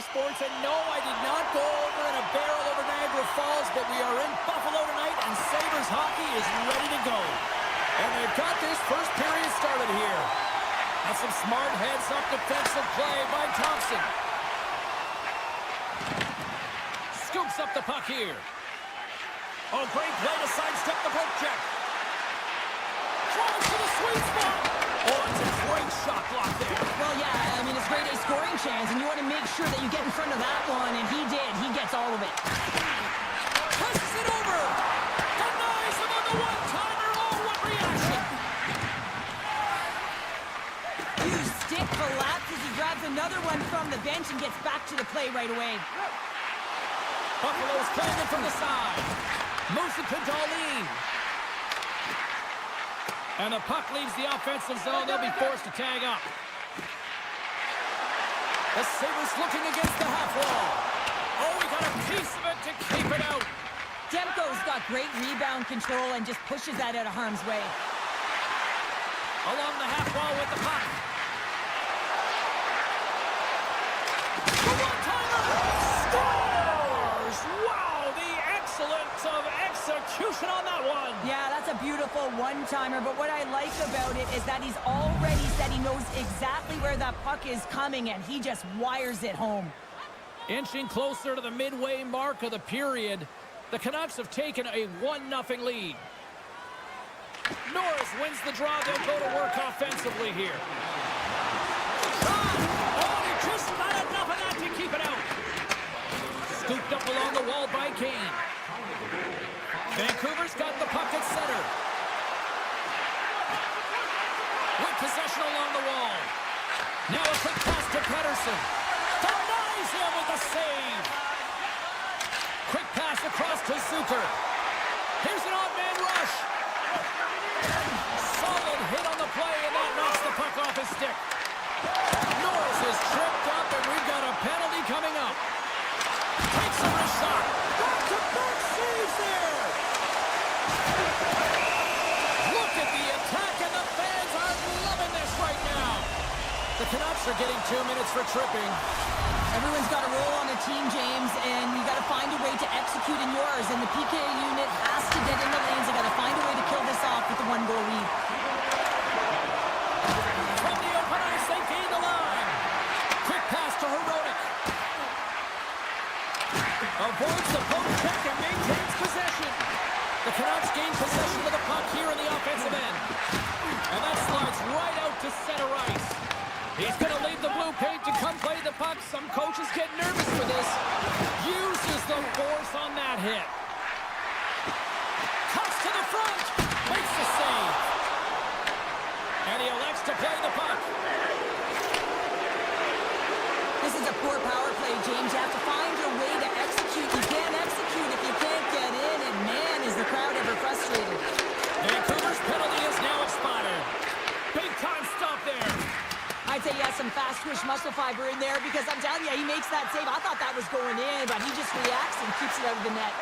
Sports, and no, I did not go over in a barrel over Niagara Falls, but we are in Buffalo tonight, and Sabres hockey is ready to go. And they've got this first period started here. That's some smart heads-up defensive play by Thompson. Scoops up the puck here. Oh, great play to sidestep the poke check. Throws to the sweet spot. Oh, it's a great shot block there. Well, yeah, I mean, it's great a scoring chance, and you want to make sure that you get in front of that one, and he did. He gets all of it. Pushes it over. Denies him on the one-timer. Oh, what reaction. Huge stick collapses. He grabs another one from the bench and gets back to the play right away. Buffalo's playing it from the side. Moves it to Darlene. And the puck leaves the offensive zone. They'll be forced to tag up. The Sabres looking against the half wall. Oh, we got a piece of it to keep it out. Demko's got great rebound control and just pushes that out of harm's way. Along the half wall with the puck. The one-timer scores! Wow, the excellence of execution on that one. Yeah, that's a beautiful one-timer, but what I like about it is that he's already said he knows exactly where that puck is coming, and he just wires it home. Inching closer to the midway mark of the period, the Canucks have taken a 1-0 lead. Norris wins the draw. They'll go to work offensively here. Shot! Oh, he just not enough of that to keep it out. Scooped up along the wall by Kane. Vancouver's got the puck at center. With possession along the wall. Now a quick pass to Pettersson. Denies him with a save. Quick pass across to Zucker. Here's an odd-man rush. Solid hit on the play, and that knocks the puck off his stick. Norris is tripped up, and we've got a penalty coming up. Takes a wrist shot. Back-to-back saves there. Look at the attack, and the fans are loving this right now. The Canucks are getting 2 minutes for tripping. Everyone's got a role on the team, James, and you got to find a way to execute in yours, and the PK unit has to get in the lanes. They got to find a way to kill this off with the 1-goal lead. From the open ice, they gain the line. Quick pass to Herodic. Avoids the poke check and maintains possession. The Canucks gain possession of the puck here in the offensive end. And that slides right out to center ice. He's going to leave the blue paint to come play the puck. Some coaches get nervous for this. Uses the force on that hit. Cuts to the front. Makes the save. And he elects to play the puck. This is a poor power play, James. You have to find your way to execute. You can't execute if you can't get in, and man, is the crowd ever frustrated. Vancouver's penalty is now expired. Big time stop there. I'd say he has some fast twitch muscle fiber in there because I'm telling you, he makes that save. I thought that was going in, but he just reacts and keeps it out of the net.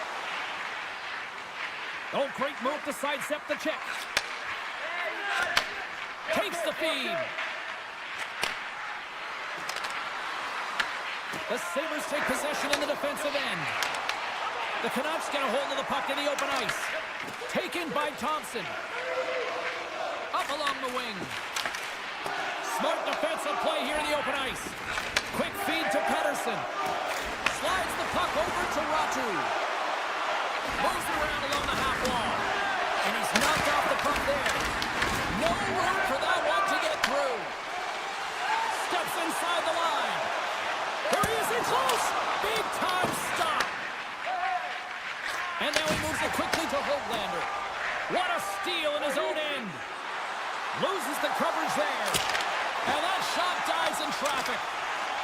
Oh, great move to sidestep the check. Takes the feed. The Sabres take possession in the defensive end. The Canucks get a hold of the puck in the open ice. Taken by Thompson. Up along the wing. Smart defensive play here in the open ice. Quick feed to Pettersson. Slides the puck over to Ratu. Moves around along the half wall. And he's knocked off the puck there. No room for that one to get through. Steps inside the line. There he is in close. Big time stop. And now he moves it quickly to Hoglander. What a steal in his own end. Loses the coverage there. And that shot dies in traffic.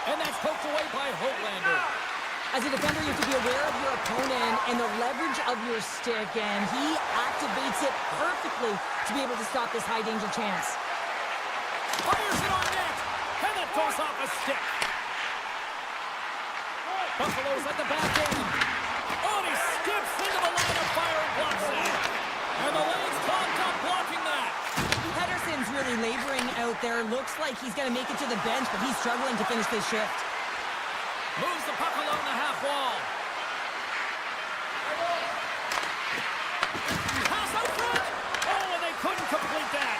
And that's poked away by Hoglander. As a defender, you have to be aware of your opponent and the leverage of your stick, and he activates it perfectly to be able to stop this high-danger chance. Fires it on net. And that goes off a stick. Buffalo's at the back end. Oh, and he skips into the line of fire and blocks it. And the lane's clogged up blocking that. Pettersson's really laboring out there. Looks like he's going to make it to the bench, but he's struggling to finish this shift. Moves the puck along the half wall. Pass out front. Oh, and they couldn't complete that.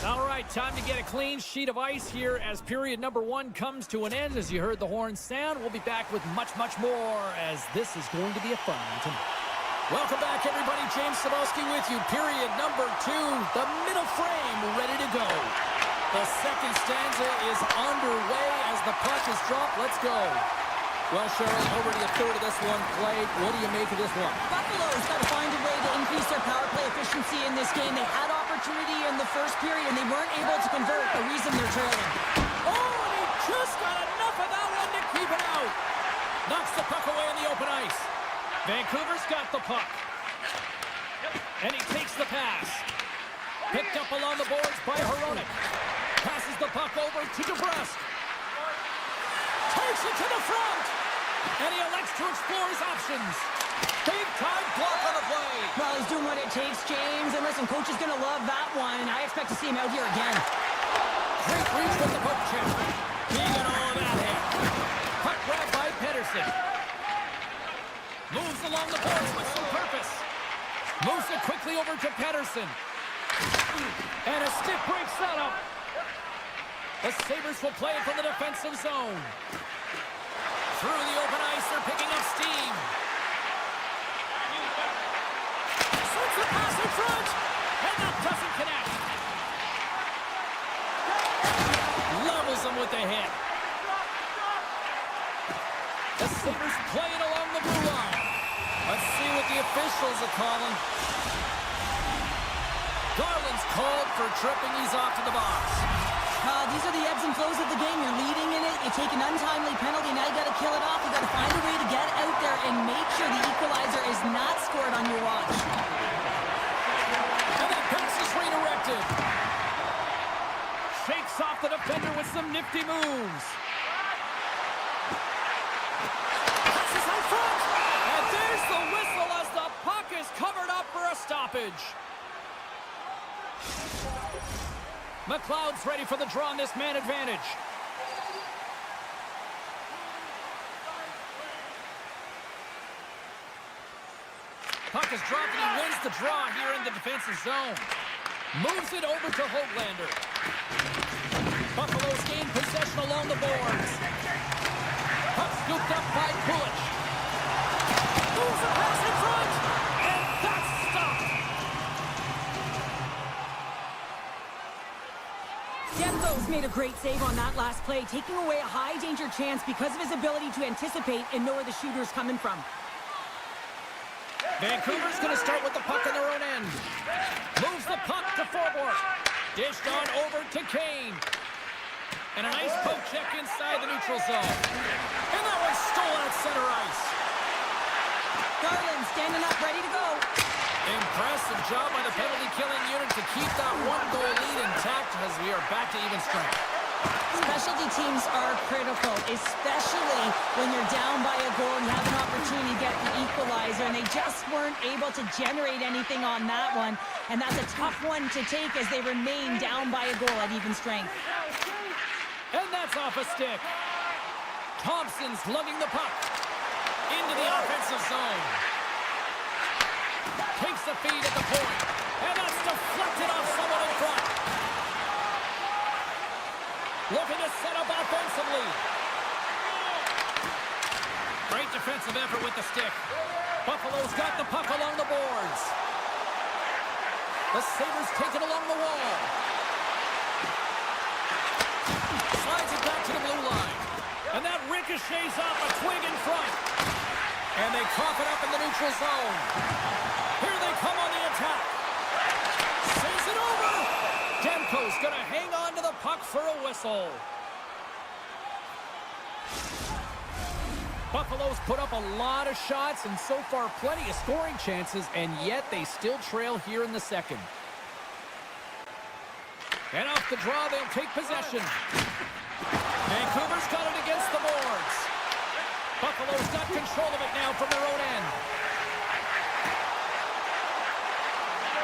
All right, time to get a clean sheet of ice here as period number 1 comes to an end. As you heard the horn sound, we'll be back with much, much more as this is going to be a fun one tonight. Welcome back, everybody. James Cybulski with you. Period number 2, the middle frame ready to go. The second stanza is underway as the puck is dropped. Let's go. Well, Cheryl, already a third of this one played. What do you make of this one? Buffalo's got to find a way to increase their power play efficiency in this game. They had opportunity in the first period, and they weren't able to convert. The reason they're trailing. Oh, and he just got enough of that one to keep it out. Knocks the puck away in the open ice. Vancouver's got the puck. And he takes the pass. Picked up along the boards by Hronek. Passes the puck over to DeBrusque. Takes it to the front. And he elects to explore his options. Big time block on the play. Well, he's doing what it takes, James. And listen, coach is going to love that one. I expect to see him out here again. Great reach with the poke check. He got all of that here. Puck grabbed by Pedersen. Moves along the boards with some purpose. Moves it quickly over to Pedersen. And a stick break setup. The Sabres will play it from the defensive zone. Through the open ice, they're picking up steam. Sends the pass in front. And that doesn't connect. Levels them with the hit. The Sabres play it along the blue line. Let's see what the officials are calling. Garland's called for tripping. He's off to the box. These are the ebbs and flows of the game. You're leading in it. You take an untimely penalty. Now you got to kill it off. You got to find a way to get out there and make sure the equalizer is not scored on your watch. And that pass is redirected. Shakes off the defender with some nifty moves. Passes out front. And there's the whistle as the puck is covered up for a stoppage. McLeod's ready for the draw on this man advantage. Puck is dropped and he wins the draw here in the defensive zone. Moves it over to Hoglander. Buffalo's gained possession along the boards. Puck scooped up by Kulich. Moves the pass in front. And that's stopped. Demko's made a great save on that last play, taking away a high-danger chance because of his ability to anticipate and know where the shooter's coming from. Vancouver's going to start with the puck on their own end. Moves the puck to forward. Dished on over to Kane. And a nice poke check inside the neutral zone. And that one's stolen at center ice. Garland standing up, ready to go. Impressive job by the penalty-killing unit to keep that one-goal lead intact as we are back to even strength. Specialty teams are critical, especially when you're down by a goal and you have an opportunity to get the equalizer, and they just weren't able to generate anything on that one, and that's a tough one to take as they remain down by a goal at even strength. And that's off a stick. Thompson's lugging the puck into the offensive zone. Takes the feed at the point, and that's deflected off someone in front. Looking to set up offensively. Great defensive effort with the stick. Buffalo's got the puck along the boards. The Sabres take it along the wall. Slides it back to the blue line. And that ricochets off a twig in front. And they cough it up in the neutral zone. Here they come on the attack. Saves it over. Demko's going to hang on to the puck for a whistle. Buffalo's put up a lot of shots and so far plenty of scoring chances, and yet they still trail here in the second. And off the draw, they'll take possession. Vancouver's got it against the boards. Buffalo's got control of it now from their own end.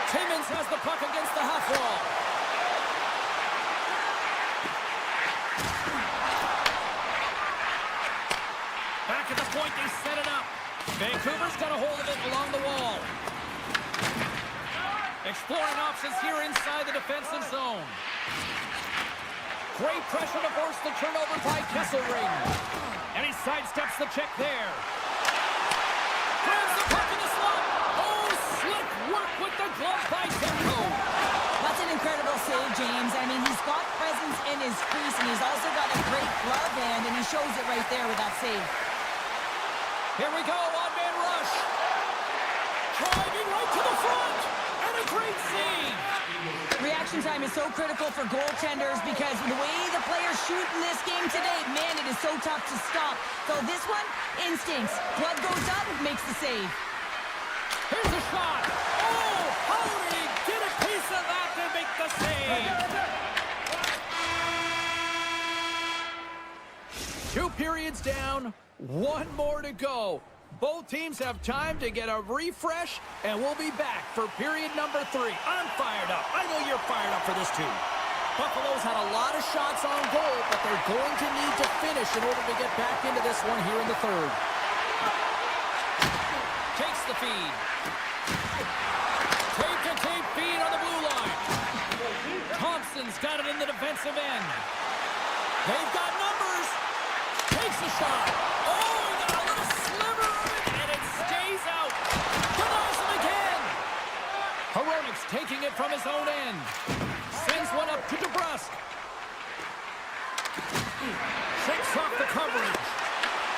Timmins has the puck against the half wall. they set it up. Vancouver's got a hold of it along the wall. Exploring options here inside the defensive zone. Great pressure to force the turnover by Kesselring. And he sidesteps the check there. Grabs the puck in the slot. Oh, slick work with the glove by Demko. That's an incredible save, James. I mean, he's got presence in his crease, and he's also got a great glove hand, and he shows it right there with that save. Here we go, on-man rush. Driving right to the front. And a great save. Reaction time is so critical for goaltenders because the way the players shoot in this game today, man, it is so tough to stop. So this one, instincts. Glove goes up, makes the save. Here's a shot. Oh, how did he get a piece of that to make the save? 2 periods down, 1 more to go. Both teams have time to get a refresh, and we'll be back for period number 3. I'm fired up. I know you're fired up for this too. Buffalo's had a lot of shots on goal, but they're going to need to finish in order to get back into this one here in the 3rd. Takes the feed. Tape-to-tape feed on the blue line. Thompson's got it in the defensive end. They've got numbers. Takes a shot. Oh, he got a little sliver of it, and it stays out. Denies him again. Hronik's taking it from his own end. Sends one up to DeBrusque. Shakes off the coverage.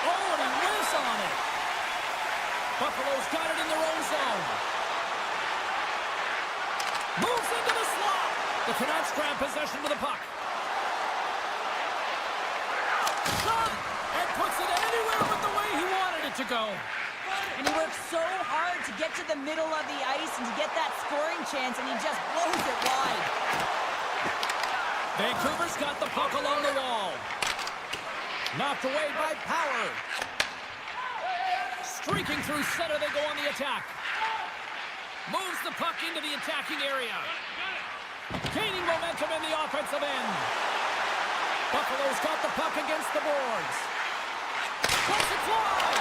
Oh, and he whiffs on it. Buffalo's got it in their own zone. Moves into the slot. The Canucks grab possession with the puck. Shot! And puts it anywhere but the way he wanted it to go. And he works so hard to get to the middle of the ice and to get that scoring chance, and he just blows it wide. Vancouver's got the puck along the wall. Knocked away by Power. Streaking through center, they go on the attack. Moves the puck into the attacking area. Gaining momentum in the offensive end. Buffalo's got the puck against the boards. Puts it fly.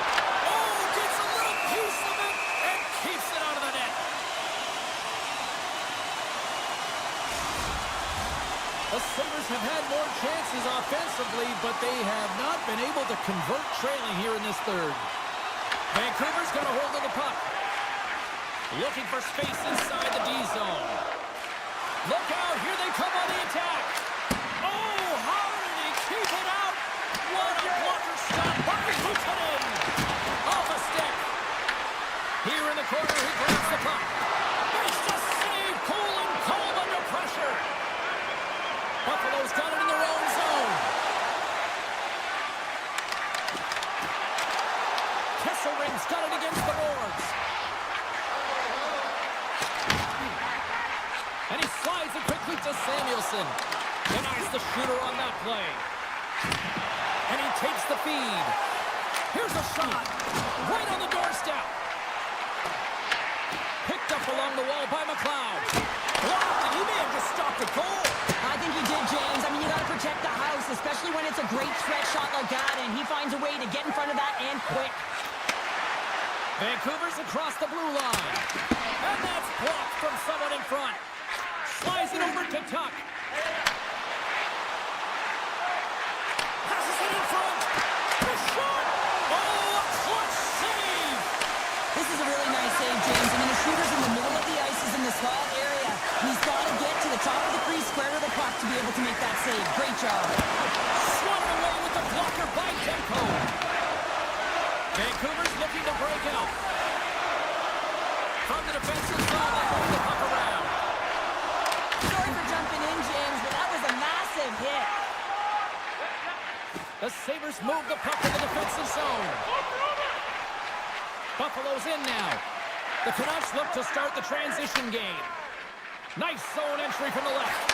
Oh, gets a little piece of it and keeps it out of the net. The Sabres have had more chances offensively, but they have not been able to convert trailing here in this 3rd. Vancouver's got a hold of the puck. Looking for space inside the D zone. Look out, here they come on the attack. Oh, how did he keep it out? What a blocker stop by Kukanen. Off a stick. Here in the corner, he grabs the puck. Makes the save, cool and calm under pressure. Buffalo's got it in their own zone. Kesselring's got it against the boards. And he slides it quickly to Samuelson. Denies the shooter on that play. And he takes the feed. Here's a shot. Right on the doorstep. Picked up along the wall by McLeod. Blocked, and he may have just stopped a goal. I think he did, James. I mean, you got to protect the house, especially when it's a great stretch shot like that, and he finds a way to get in front of that and quick. Vancouver's across the blue line. And that's blocked from someone in front. Slides it over to Tuck. Passes it in front. The shot. Oh, a clutch save. This is a really nice save, James. I mean, the shooter's in the middle of the ice, is in the slot area. He's got to get to the top of the crease, square to the puck to be able to make that save. Great job. Swung away with the blocker by Demko. Vancouver's looking to break out. From the defensive zone, they move the puck around. Sorry for jumping in, James, but that was a massive hit. The Sabres move the puck in the defensive zone. Buffalo's in now. The Canucks look to start the transition game. Nice zone entry from the left.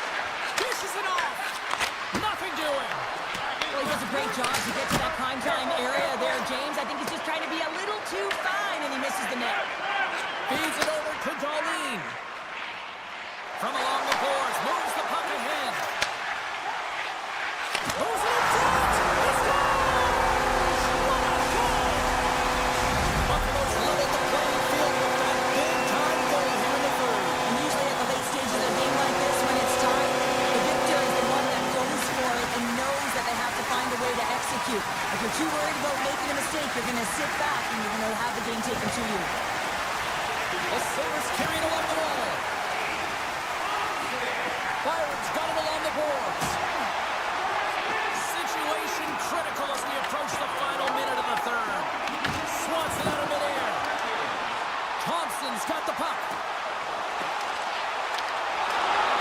Dishes it off. Nothing doing. Well, he does a great job to get to that prime time area there, James. I think he's just trying to be a little too fine, and he misses the net. Feeds it over to Darlene. From along the boards, moves the puck ahead. Moves it in front. He scores! What a goal! you're going to sit back and you're going to have the game taken to you. The Sabres carry it along the wall. Byron's got it along the boards. Situation critical as we approach the final minute of the third. Swats it out of midair. Thompson's got the puck.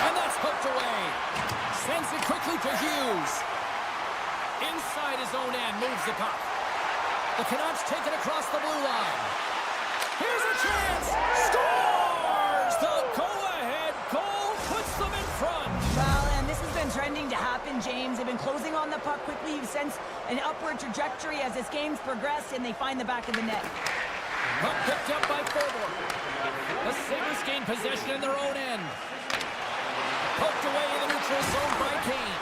And that's hooked away. Sends it quickly to Hughes. Inside his own end, moves the puck. The Canucks take it across the blue line. Here's a chance. Scores! The go-ahead goal puts them in front. Well, and this has been trending to happen, James. They've been closing on the puck quickly. You sense an upward trajectory as this game's progressed, and they find the back of the net. Puck picked up by Freku. The Sabres gain possession in their own end. Poked away in the neutral zone by Kane.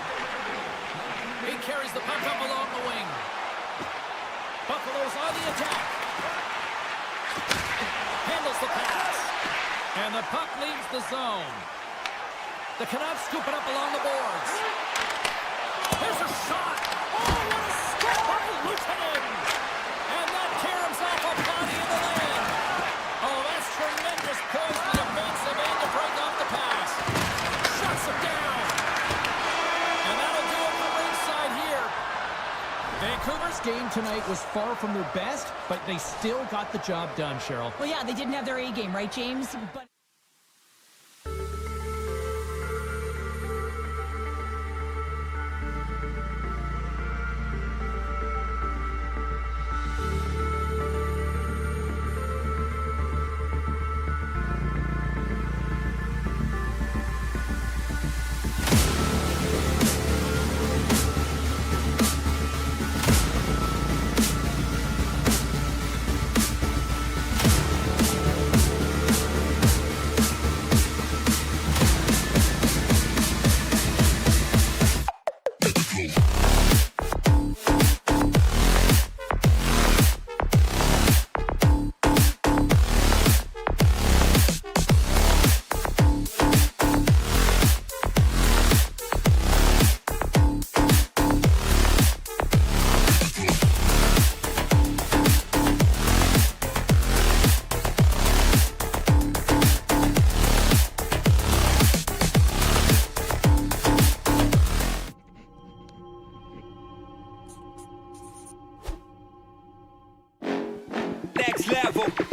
He carries the puck up along the wing. Buffalo's on the attack. Handles the pass. And the puck leaves the zone. The Canucks scoop it up along the boards. Here's a shot. Oh, what a step by Lieutenant. And that caroms off a body in the land. Oh, that's tremendous poise to the defensive end to break off the pass. Shuts it down. And that'll do it from ringside here. Vancouver's game tonight was far from their best, but they still got the job done, Cheryl. Well, yeah, they didn't have their A game, right, James? But next level.